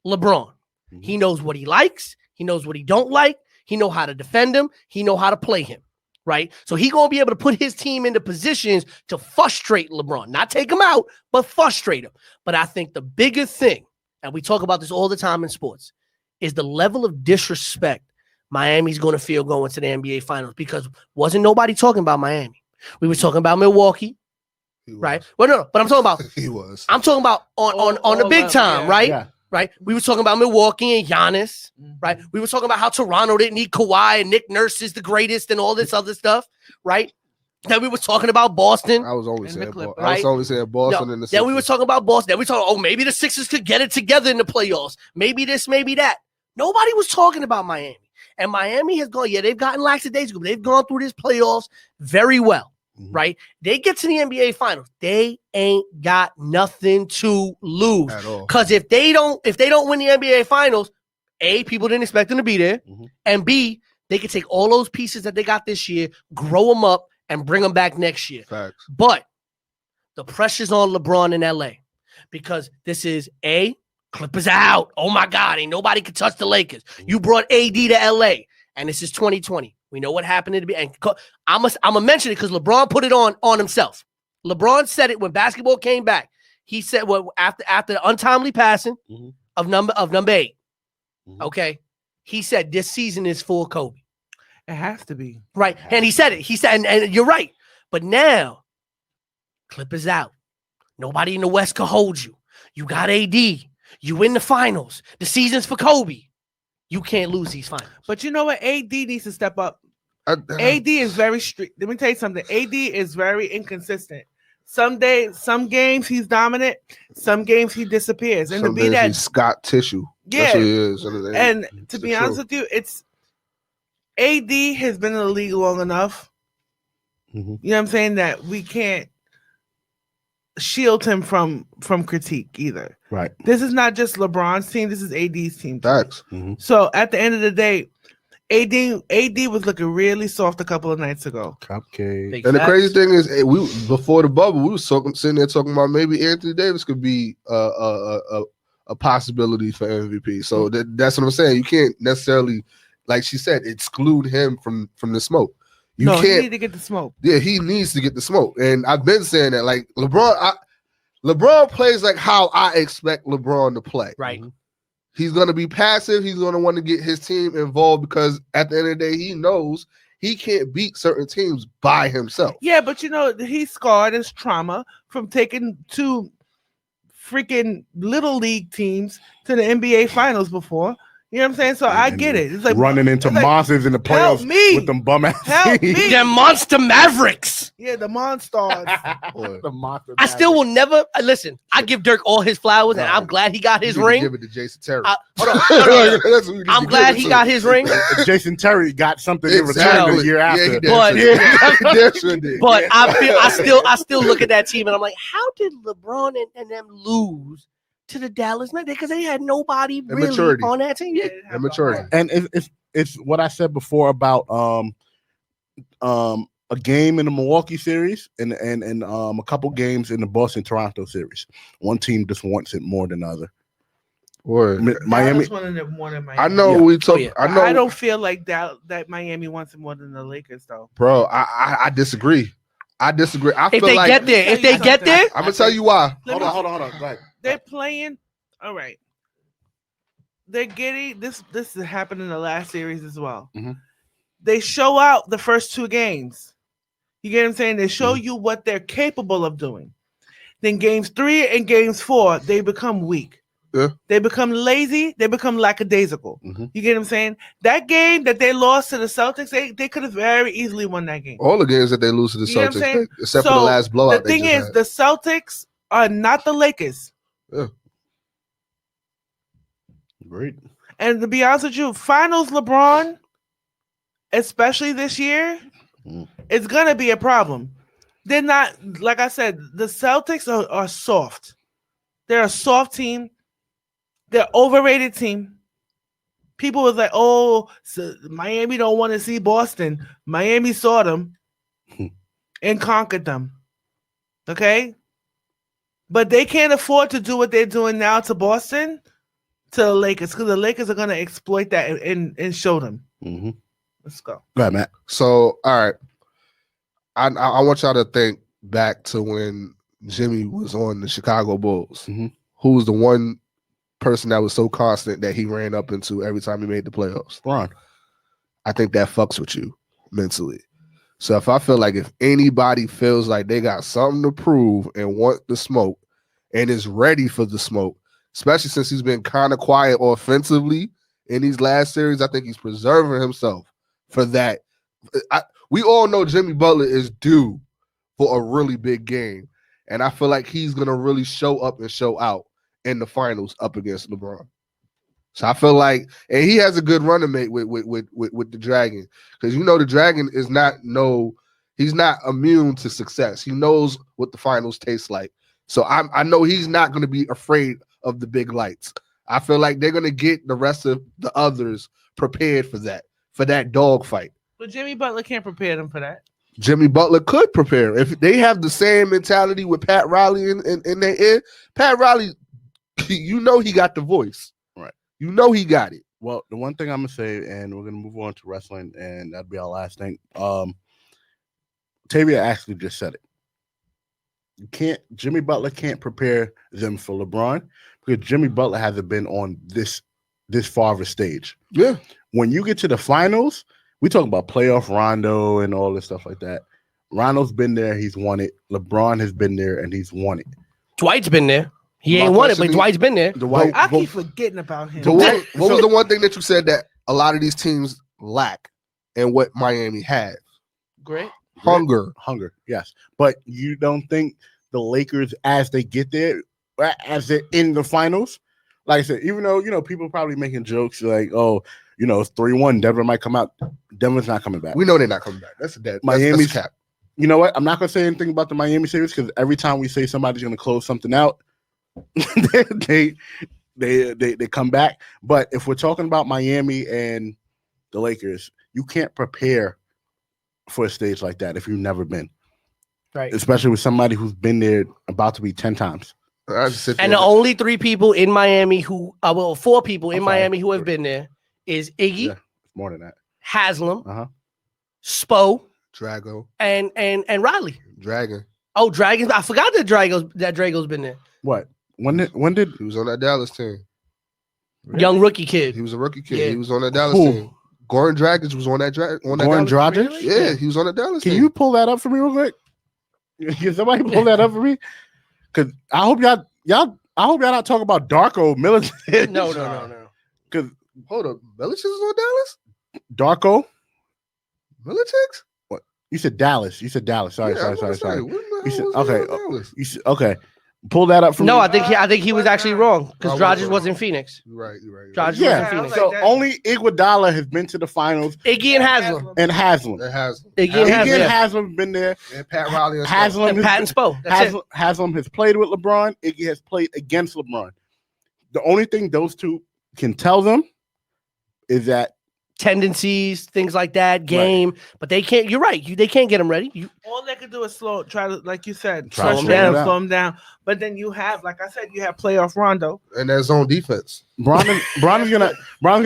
LeBron. Mhm. He knows what he likes. He knows what he don't like. He know how to defend him. He know how to play him, right? So he going to be able to put his team into positions to frustrate LeBron. Not take him out, but frustrate him. But I think the bigger thing, and we talk about this all the time in sports, is the level of disrespect Miami's going to feel going to the NBA Finals, because wasn't nobody talking about Miami. We were talking about Milwaukee, He was. right? Well, no, but I'm talking about He was. I'm talking about on the all big level, time, yeah. right? Yeah. Right? We were talking about Milwaukee and Giannis, Mhm. right? We were talking about how Toronto didn't need Kawhi and Nick Nurse is the greatest and all this other stuff, right? Then we were talking about Boston. I was only And saying. the Clippers. I was Right? only saying Boston No, and the. then we were Sixers. talking about Boston. Then we talking, oh, maybe the Sixers could get it together in the playoffs. Maybe this, maybe that. Nobody was talking about Miami. And Miami has gone, yeah, they've gotten lackadaisical, but they've gone through this playoffs very well, Mhm. right? They get to the NBA Finals. They ain't got nothing to lose. at all. Because if they don't win the NBA Finals, A, people didn't expect them to be there, Mhm. and B, they could take all those pieces that they got this year, grow them up, and bring them back next year. Facts. But the pressure's on LeBron in LA, because this is A, Clippers out. Oh my God, ain't nobody can touch the Lakers. You brought AD to LA, and this is 2020. We know what happened at the beginning. I'm gonna mention it because LeBron put it on himself. LeBron said it when basketball came back. He said, well, after the untimely passing Mhm. of number 8, Mhm. okay, he said this season is for Kobe. It has to be. Right. And he said it. He said, and you're right. But now, Clippers out. Nobody in the West can hold you. You got AD. You win the finals. The season's for Kobe. You can't lose these finals. But you know what? AD needs to step up. AD is very strict. Let me tell you something. AD is very inconsistent. Some games he's dominant. Some games he disappears. And Some to be that he's Scott Tissue. yeah, That's what he is. and to be honest with you, it's AD has been in the league long enough. Mhm. You know what I'm saying? That we can't shield him from critique either. Right. This is not just LeBron's team. This is AD's team. Facts. So at the end of the day, AD was looking really soft a couple of nights ago. Cupcake. Big And the facts. crazy thing is, we before the bubble, we was sitting there talking about maybe Anthony Davis could be a possibility for MVP. So that's what I'm saying. You can't necessarily, like she said, exclude him from the smoke. You He can't. need to get the smoke. Yeah, he needs to get the smoke. And I've been saying that, like LeBron plays like how I expect LeBron to play. Right. He's going to be passive. He's going to want to get his team involved because at the end of the day, he knows he can't beat certain teams by himself. Yeah, but you know, he's scarred his trauma from taking two freaking little league teams to the NBA finals before. You know what I'm saying? So I get it. It's like running into it's like, monsters in the playoffs me. with them bum ass Help teams. me. They're monster Mavericks. Yeah, the Monstars. The monster I still will never listen. I give Dirk all his flowers, and I'm glad he got his You need to ring. Give it to Jason Terry. Hold on, hold on. That's who you need I'm to glad give it he to. got his ring. Jason Terry got something in return Exactly. the year Yeah, after. he did. But- He damn sure did. But I still look at that team, and I'm like, how did LeBron and them lose to the Dallas Mavericks? Because they had nobody really Immaturity. on that team. Yeah. Immaturity. And it's what I said before about a game in the Milwaukee series and a couple games in the Boston Toronto series. One team just wants it more than the other. Word. Miami. Dallas wanted it more than Miami. I know Yeah. we talk. yeah. I know. I don't feel like that Miami wants it more than the Lakers, though. Bro, I disagree. I disagree. I If feel they like get there, if they get there, I'm gonna tell you why. Hold on. Go ahead. They're playing. All right. They're getting this. This happened in the last series as well. Mhm. They show out the first two games. You get what I'm saying? They show Mm-hmm. you what they're capable of doing. Then games 3 and games 4, they become weak. Yeah. They become lazy. They become lackadaisical. Mhm. You get what I'm saying? That game that they lost to the Celtics, they could have very easily won that game. All the games that they lose to the You know what I'm Celtics, saying? except for the last blowout. The thing they is, just the Celtics are not the Lakers. Great. And to be honest with you, finals LeBron, especially this year, it's gonna be a problem. They're not, like I said, the Celtics are soft. They're a soft team. They're overrated team. People was like, oh, so Miami don't want to see Boston. Miami saw them and conquered them. Okay? But they can't afford to do what they're doing now to Boston, to the Lakers, because the Lakers are going to exploit that and show them. Mm-hmm. Let's go. Go ahead, Matt. So, all right. I want y'all to think back to when Jimmy was on the Chicago Bulls. Mhm. Who was the one person that was so constant that he ran up into every time he made the playoffs? Ron. I think that fucks with you mentally. So if I feel like if anybody feels like they got something to prove and want the smoke and is ready for the smoke, especially since he's been kind of quiet offensively in these last series, I think he's preserving himself for that. We all know Jimmy Butler is due for a really big game. And I feel like he's going to really show up and show out in the finals up against LeBron. So I feel like, and he has a good running mate with the Dragon, because you know the Dragon is he's not immune to success. He knows what the finals taste like. So I know he's not going to be afraid of the big lights. I feel like they're going to get the rest of the others prepared for that dogfight. But Jimmy Butler can't prepare them for that. Jimmy Butler could prepare if they have the same mentality with Pat Riley in their ear. Pat Riley, you know he got the voice. Right. You know he got it. Well, the one thing I'm gonna say, and we're gonna move on to wrestling, and that'll be our last thing. Tavia actually just said it. Jimmy Butler can't prepare them for LeBron because Jimmy Butler hasn't been on this far of a stage. Yeah. When you get to the finals, we talk about playoff Rondo and all this stuff like that. Rondo's been there, he's won it. LeBron has been there and he's won it. Dwight's been there. He My ain't won it, question but is- Dwight's been there. Dwight, I keep forgetting about him. So what was the one thing that you said that a lot of these teams lack and what Miami had? Great. Hunger. hunger, yes. But you don't think the Lakers, as they get there, as they're in the finals, like I said, even though, people probably making jokes like, oh, it's 3-1, Denver might come out. Denver's not coming back. We know they're not coming back. That's a dead. Miami's that's cap. You know what? I'm not going to say anything about the Miami series because every time we say somebody's going to close something out, they come back. But if we're talking about Miami and the Lakers, you can't prepare for a stage like that if you've never been. Right. Especially with somebody who's been there about to be 10 times. And the only 3 people in Miami who, 4 people in Miami who have been there is Iggy, Yeah, more than that. Haslam, Uh-huh. Spo, Drago. and Riley. Dragon. Oh, Dragons! I forgot that Drago's been there. What? When did He was on that Dallas team. Young rookie kid. He was a rookie kid. Yeah. He was on that Dallas Who? team. Goran Dragic was on that Goran Dallas. Dragic? Really? Yeah, he was on the Dallas Can team. you pull that up for me real quick? Can somebody pull that up for me? Because I hope y'all not talking about Darko Milicic. No. Because Hold up. Milicic is on Dallas? Darko, Milicic? you said Dallas. Sorry. Yeah, I was gonna say, what the hell You said was he okay. on Dallas? You said okay. Pull that up for No, me. I think he was actually wrong because Oh, Dragic right. was in Phoenix. You're right. You're right. Dragic Yeah, was in I Phoenix. was so like that. only Iguodala has been to the finals Iggy and Haslam. and Haslam. That has Iggy and Iggy Haslam. and Yeah. Haslam have been there. and Pat Riley and Haslam And has Pat and Spo. That's it. Haslam has played with LeBron. Iggy has played against LeBron. The only thing those two can tell them is that Tendencies, things like that, game. But they can't. You're right. They can't get them ready. All they could do is try to, like you said, Try to slow slow them him down, down. slow them down. But then you have, like I said, you have playoff Rondo. and that zone defense. Bron's gonna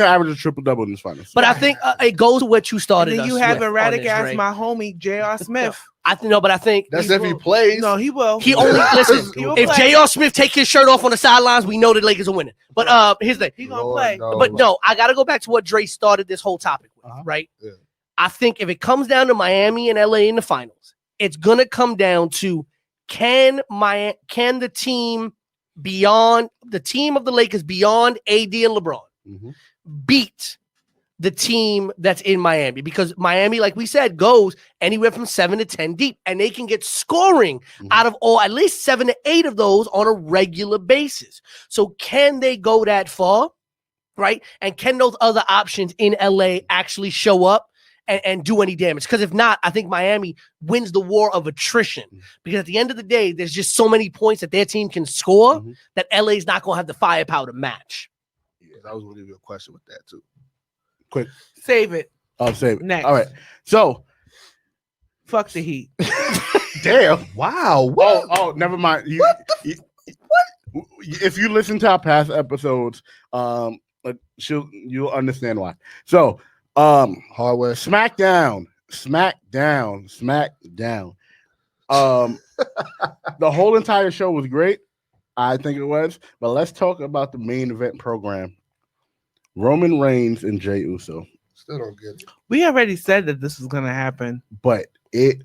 average a triple double in this finals. But I think it goes to what you And started. then you us have with erratic on this, ass Dre. my homie J.R. Smith. I think That's if he plays. No, he will. he only listen. He will If play. J.R. Smith take his shirt off on the sidelines, we know the Lakers are winning. But here's the thing. He gonna Lord play. knows. But no, I got to go back to what Dre started this whole topic with, right? Yeah. I think if it comes down to Miami and LA in the finals, it's gonna come down to can the team beyond the team of the Lakers beyond AD and LeBron Mhm. beat the team that's in Miami? Because Miami, like we said, goes anywhere from 7 to 10 deep, and they can get scoring Mhm. out of at least 7 to 8 of those on a regular basis. So can they go that far? Right? And can those other options in LA actually show up and do any damage? Because if not, I think Miami wins the war of attrition. Because at the end of the day, there's just so many points that their team can score Mhm. that LA's not going to have the firepower to match. Yeah, I was going to give you a question with that too. Save it. I'll save it. Next. All right. So Fuck the Heat. damn. Wow. Oh, never mind. If you listen to our past episodes, you'll understand why. So Hardware. SmackDown. The whole entire show was great. I think it was. But let's talk about the main event program. Roman Reigns and Jey Uso. Still don't get it. We already said that this was gonna happen. But it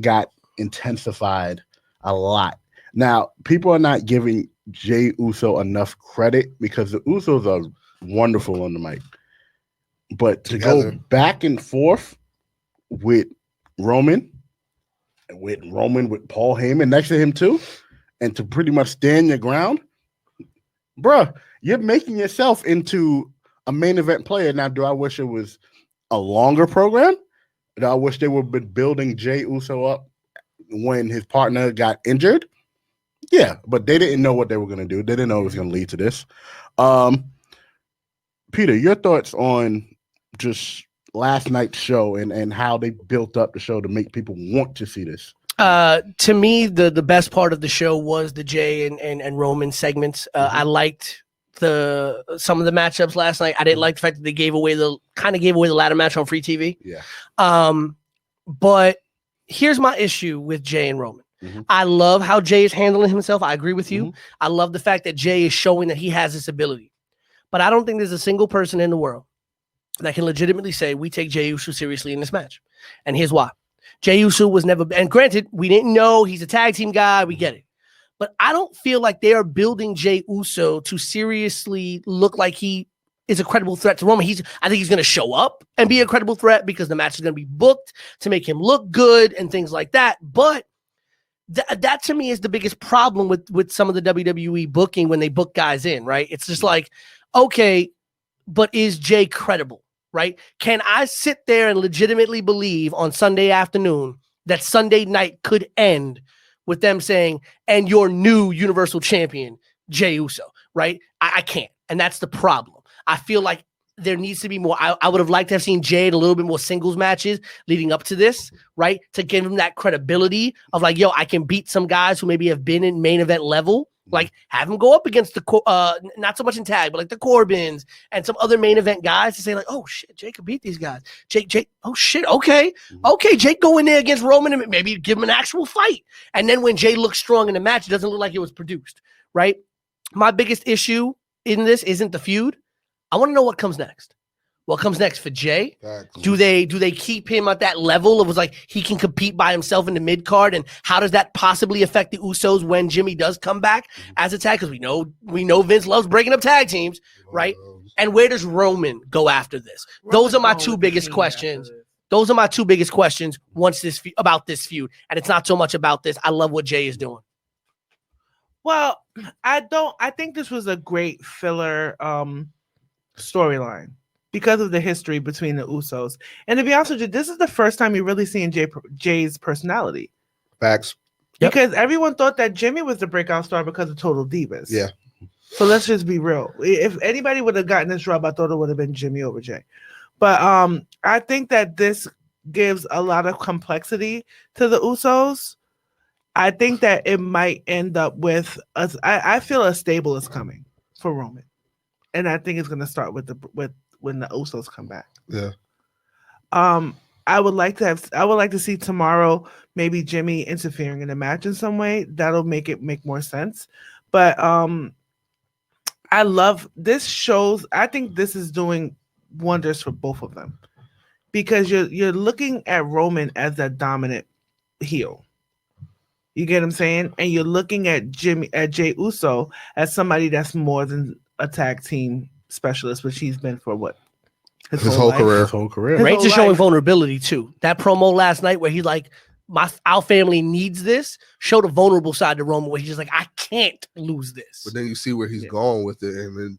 got intensified a lot. Now, people are not giving Jey Uso enough credit because the Usos are wonderful on the mic. But to Together. go back and forth with Roman, with Paul Heyman next to him too, and to pretty much stand your ground, bruh, you're making yourself into a main event player. Now, do I wish it was a longer program? Do I wish they would be building Jey Uso up when his partner got injured? Yeah, but they didn't know what they were going to do. They didn't know it was going to lead to this. Peter, your thoughts on just last night's show and how they built up the show to make people want to see this? To me, the best part of the show was the Jey and Roman segments. I liked some of the matchups last night. I didn't like the fact that they gave away the ladder match on free TV. Yeah. But here's my issue with Jey and Roman. Mhm. I love how Jey is handling himself. I agree with you. I love the fact that Jey is showing that he has this ability. But I don't think there's a single person in the world that can legitimately say we take Jey Uso seriously in this match. And here's why. Jey Uso was never, and granted, we didn't know he's a tag team guy. We get it. But I don't feel like they are building Jey Uso to seriously look like he is a credible threat to Roman. I think he's going to show up and be a credible threat because the match is going to be booked to make him look good and things like that. But that to me is the biggest problem with some of the WWE booking when they book guys in, right? It's just like, okay, but is Jey credible? Right? Can I sit there and legitimately believe on Sunday afternoon that Sunday night could end with them saying, and your new Universal Champion, Jey Uso, right? I can't. And that's the problem. I feel like there needs to be more. I would have liked to have seen Jey in a little bit more singles matches leading up to this, right? To give him that credibility of like, yo, I can beat some guys who maybe have been in main event level. Like, have him go up against the not so much in tag, but like the Corbins and some other main event guys to say like, oh shit, Jey could beat these guys. Jake, oh shit, okay, Jake go in there against Roman and maybe give him an actual fight. And then when Jey looks strong in the match, it doesn't look like it was produced, right? My biggest issue in this isn't the feud. I want to know what comes next. What comes next for Jey? Do they keep him at that level of like he can compete by himself in the mid card, and how does that possibly affect the Usos when Jimmy does come back as a tag? Because we know Vince loves breaking up tag teams, right? And where does Roman go after this? Those are my two biggest questions. Those are my two biggest questions once about this feud, and it's not so much about this. I love what Jey is doing. Well, I think this was a great filler storyline because of the history between the Usos. And to be honest with you, this is the first time you're really seeing Jey's personality. Facts. Because everyone thought that Jimmy was the breakout star because of Total Divas. Yeah. So let's just be real. If anybody would have gotten this rub, I thought it would have been Jimmy over Jey. But I think that this gives a lot of complexity to the Usos. I think that it might end up with us. I feel a stable is coming for Roman. And I think it's going to start with when the Usos come back. Yeah. I would like to see tomorrow maybe Jimmy interfering in the match in some way. That'll make more sense. But I love this shows. I think this is doing wonders for both of them because you're looking at Roman as a dominant heel. You get what I'm saying? And you're looking at Jey Uso as somebody that's more than a tag team specialist, which he's been for what? His whole career. Reigns is showing vulnerability too. That promo last night where he's like, our family needs this, showed a vulnerable side to Roman where he's just like, I can't lose this. But then you see where he's going with it,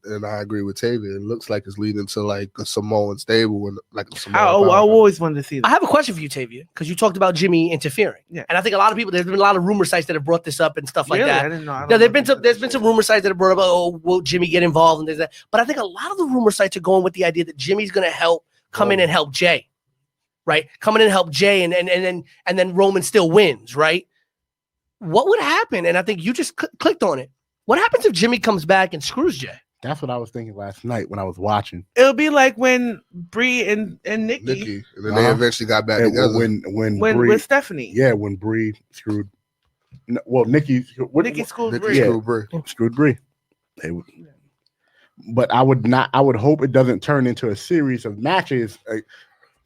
and I agree with Tavia. It looks like it's leading to like a Samoan stable and like a Samoan. I always wanted to see that. I have a question for you, Tavia, because you talked about Jimmy interfering. Yeah. And I think a lot of people, there's been a lot of rumor sites that have brought this up and stuff like that. I didn't know. There's been some rumor sites that have brought up, oh, will Jimmy get involved and there's that. But I think a lot of the rumor sites are going with the idea that Jimmy's going to come in and help Jey. Right, come in and help Jey, and then Roman still wins, right? What would happen? And I think you just clicked on it. What happens if Jimmy comes back and screws Jey? That's what I was thinking last night when I was watching. It'll be like when Bree and Nikki, and then they eventually got back together. When Bree, with Stephanie. Yeah, when Bree screwed. Well, Nikki screwed Bree. Screwed Bree. But I would hope it doesn't turn into a series of matches.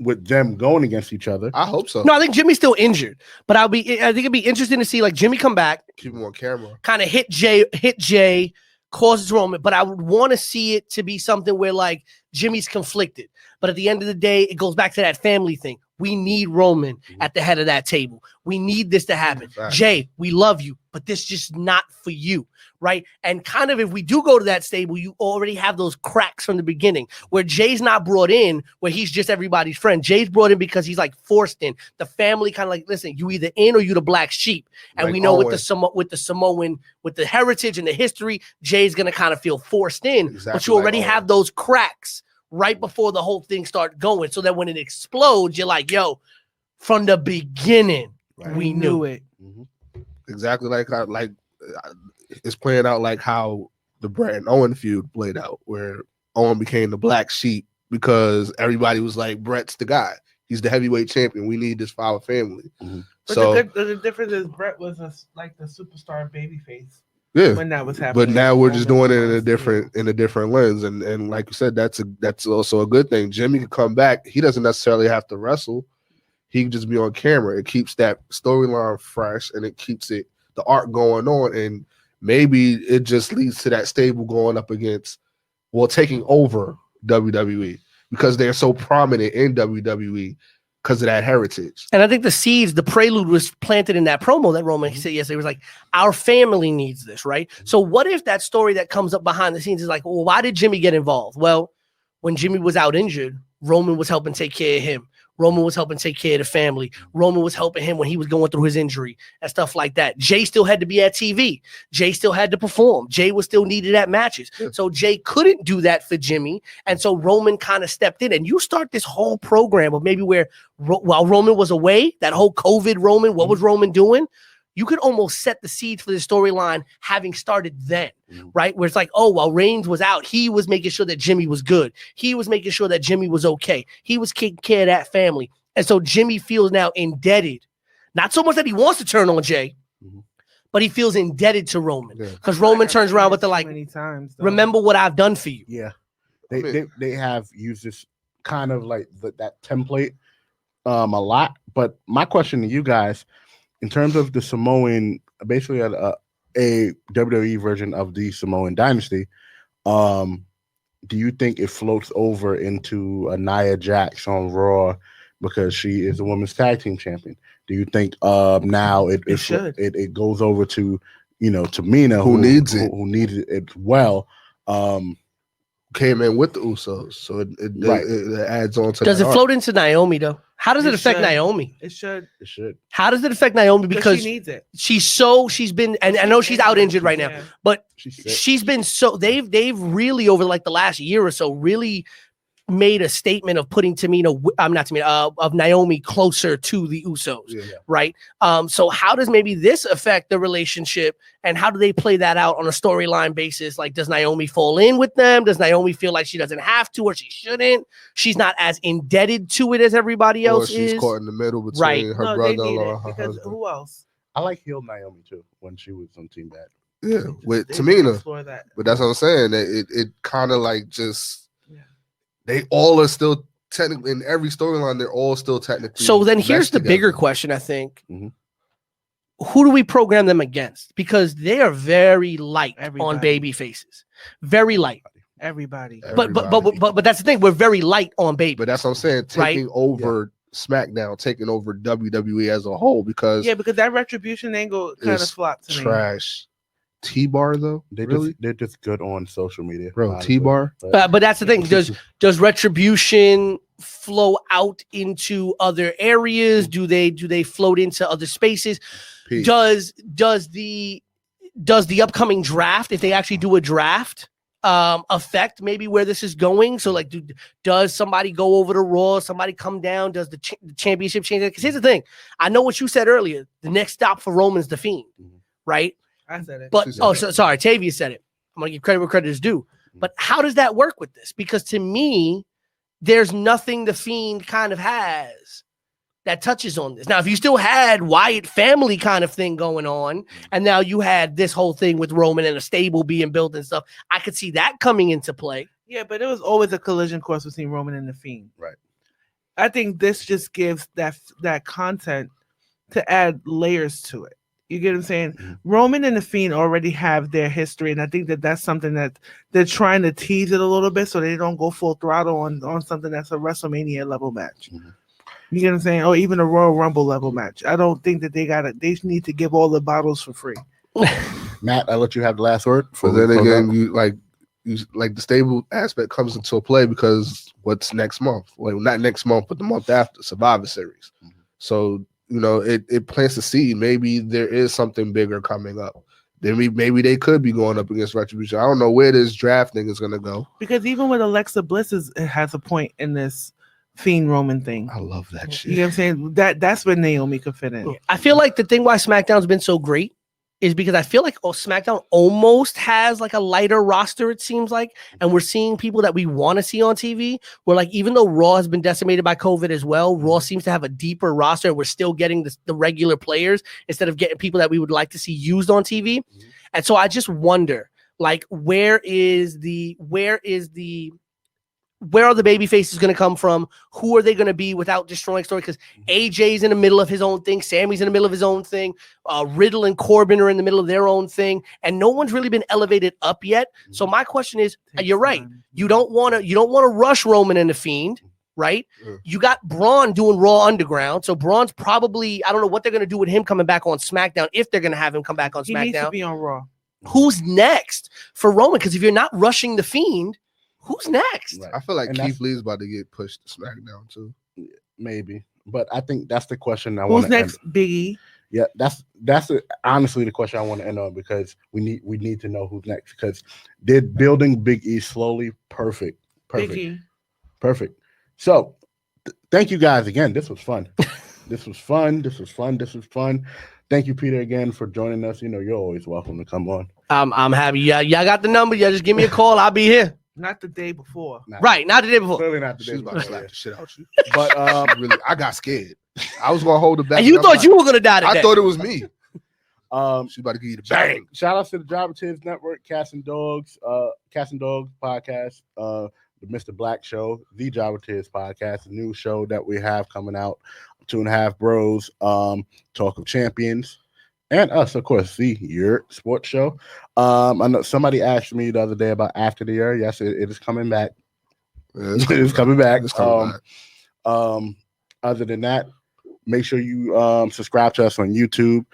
With them going against each other. I hope so. No, I think Jimmy's still injured, but I think it'd be interesting to see like Jimmy come back, keep him on camera, kind of hit Jey, causes Roman. But I would want to see it to be something where like Jimmy's conflicted, but at the end of the day, it goes back to that family thing. We need Roman at the head of that table. We need this to happen. Jey, we love you, but this just not for you, right? And kind of if we do go to that stable, you already have those cracks from the beginning where Jay's not brought in, where he's just everybody's friend. Jay's brought in because he's like forced in. The family kind of like, listen, you either in or you the black sheep. And like we know with the Samoan, with the heritage and the history, Jay's going to kind of feel forced in, but you already have those cracks right before the whole thing starts going, so that when it explodes, you're like, yo, from the beginning, we knew it. Exactly like it's playing out like how the Brett and Owen feud played out, where Owen became the black sheep because everybody was like, Brett's the guy. He's the heavyweight champion. We need this for our family. But so the difference is Brett was like the superstar babyface. Yeah. when that was happening. But now we're just doing it in a Yeah. different lens, and like you said, that's also a good thing. Jimmy can come back. He doesn't necessarily have to wrestle. He can just be on camera. It keeps that storyline fresh, and it keeps the arc going on. And maybe it just leads to that stable going up against, taking over WWE because they're so prominent in WWE because of that heritage. And I think the seeds, the prelude was planted in that promo that Roman said yesterday. It was like, our family needs this, right? So what if that story that comes up behind the scenes is like, well, why did Jimmy get involved? Well, when Jimmy was out injured, Roman was helping take care of him. Roman was helping take care of the family. Roman was helping him when he was going through his injury and stuff like that. Jay still had to be at TV. Jay still had to perform. Jay was still needed at matches. So Jay couldn't do that for Jimmy. And so Roman kind of stepped in. And you start this whole program of maybe where while Roman was away, that whole COVID Roman, what was Roman doing? You could almost set the seeds for the storyline having started then, right? Where it's like, oh, while Reigns was out, he was making sure that Jimmy was good. He was making sure that Jimmy was okay. He was taking care of that family. And so Jimmy feels now indebted. Not so much that he wants to turn on Jay, but he feels indebted to Roman. Because Roman turns around with the like, many times, though. remember what I've done for you. Yeah. They have used this kind of like that template a lot. But my question to you guys, in terms of the Samoan, basically a WWE version of the Samoan dynasty, do you think it floats over into a Nia Jax on Raw because she is a women's tag team champion? Do you think now it goes over to Tamina, who needs it, who needs it as well? Came in with the Usos, so it adds on to. Does it float into Naomi though? How does it affect Naomi? It should. It should. How does it affect Naomi? Because she needs it. She's been, and I know she's out injured right now, but she's been so they've really over like the last year or so really made a statement of putting of Naomi closer to the Usos, right? So how does maybe this affect the relationship, and how do they play that out on a storyline basis? Like, does Naomi fall in with them? Does Naomi feel like she doesn't have to, or she shouldn't? She's not as indebted to it as everybody else is. She's caught in the middle between her brother-in-law and her husband. Who else? I like heel Naomi too when she was on Team Bad. Yeah, with Tamina. But that's what I'm saying. It kind of like just. They all are still technically in every storyline. They're all still technically. So then here's the bigger question, I think. Who do we program them against? Because they are very light on baby faces. Very light. Everybody. But that's the thing. We're very light on baby. But that's what I'm saying. Taking over SmackDown, taking over WWE as a whole, because that retribution angle kind of flopped to me. Trash. T-Bar though, they're just good on social media, bro. T-Bar, but that's the thing. Does retribution flow out into other areas? Do they float into other spaces? Does the upcoming draft, if they actually do a draft, affect maybe where this is going? So like, does somebody go over to Raw? Somebody come down? Does the championship change? Because here's the thing. I know what you said earlier. The next stop for Roman's the Fiend, right? I said it. But sorry, Tavia said it. I'm gonna give credit where credit is due. But how does that work with this? Because to me, there's nothing the Fiend kind of has that touches on this. Now, if you still had Wyatt family kind of thing going on, and now you had this whole thing with Roman and a stable being built and stuff, I could see that coming into play. Yeah, but it was always a collision course between Roman and the Fiend. Right. I think this just gives that content to add layers to it. You get what I'm saying? Roman and the Fiend already have their history, and I think that's something that they're trying to tease it a little bit so they don't go full throttle on something that's a WrestleMania level match. You get what I'm saying? Or even a Royal Rumble level match. I don't think that they need to give all the bottles for free. Matt, I'll let you have the last word. But then again, you like the stable aspect comes into play because what's next month? Well, not next month, but the month after, Survivor Series. So it plants the seed. Maybe there is something bigger coming up. Then maybe they could be going up against Retribution. I don't know where this draft thing is going to go. Because even with Alexa Bliss, it has a point in this Fiend Roman thing. I love that shit. You know what I'm saying? That's where Naomi could fit in. I feel like the thing why SmackDown's been so great is because I feel like SmackDown almost has like a lighter roster, it seems like, and we're seeing people that we want to see on TV. Where like even though Raw has been decimated by COVID as well, Raw seems to have a deeper roster. And we're still getting the regular players instead of getting people that we would like to see used on TV. And so I just wonder, like, where are the baby faces going to come from? Who are they going to be without destroying story? Because AJ's in the middle of his own thing. Sammy's in the middle of his own thing. Riddle and Corbin are in the middle of their own thing. And no one's really been elevated up yet. So my question is, you're right. You don't want to rush Roman and the Fiend, right? You got Braun doing Raw Underground. So Braun's probably, I don't know what they're going to do with him coming back on SmackDown, if they're going to have him come back on SmackDown. He needs to be on Raw. Who's next for Roman? Because if you're not rushing the Fiend, who's next? I feel like Keith Lee's about to get pushed to SmackDown too. Maybe, but I think that's the question I want. Who's next, Biggie? Yeah, that's honestly the question I want to end on, because we need to know who's next, because they're building Big E slowly. Perfect. So thank you guys again. This was fun. This was fun. Thank you, Peter, again for joining us. You know, you're always welcome to come on. I'm happy. Y'all got the number. Y'all just give me a call. I'll be here. Not the day before. Right, not the day before. Clearly not the day She's about before. to slap the shit out you. But really, I got scared. I was gonna hold it back. And you thought you were gonna die today. I thought it was me. She's about to give you the Bang! bang. Shout out to the Driver Tips Network, Cats and Dogs podcast, the Mr. Black Show, the Driver Tips podcast, a new show that we have coming out, 2.5 Bros, Talk of Champions, and us, of course, the Yerrr Sports Show. I know somebody asked me the other day about After the Year. Yes, it is coming back. Yeah, It is coming back. It's coming back. Other than that, make sure you subscribe to us on YouTube.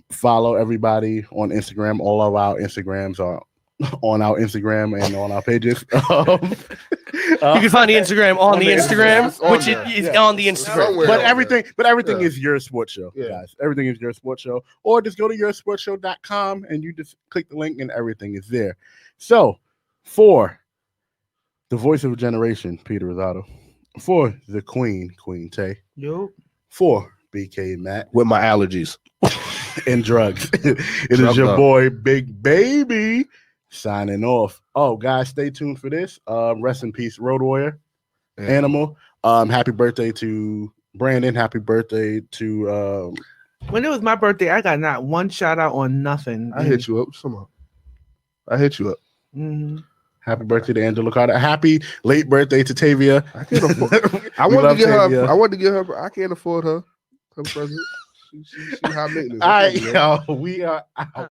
Follow everybody on Instagram. All of our Instagrams are on our Instagram and on our pages. You can find the Instagram on the Instagram, which is on the Instagram. Somewhere But on everything Yeah. is Yerrr Sports Show, Yeah. guys. Everything is Yerrr Sports Show. Or just go to yerrsportshow.com and you just click the link and everything is there. So, for the voice of a generation, Peter Rosado. For the Queen Tay. Yo. For BK Matt. with my allergies. And drugs. It is Drugged your up. boy, Big Baby, signing off. Oh, guys, stay tuned for this. Rest in peace, Road Warrior, Yeah. Animal. Happy birthday to Brandon. Happy birthday to When it was my birthday, I got not one shout out on nothing. I hit you up. Come on. I hit you up. Mm-hmm. happy birthday to Angela Carter. Happy late birthday to Tavia. I can't afford. I We wanted love to get her. Tavia. I wanted to get her. I can't afford her. Her present. She high maintenance. All right, yo, we are out.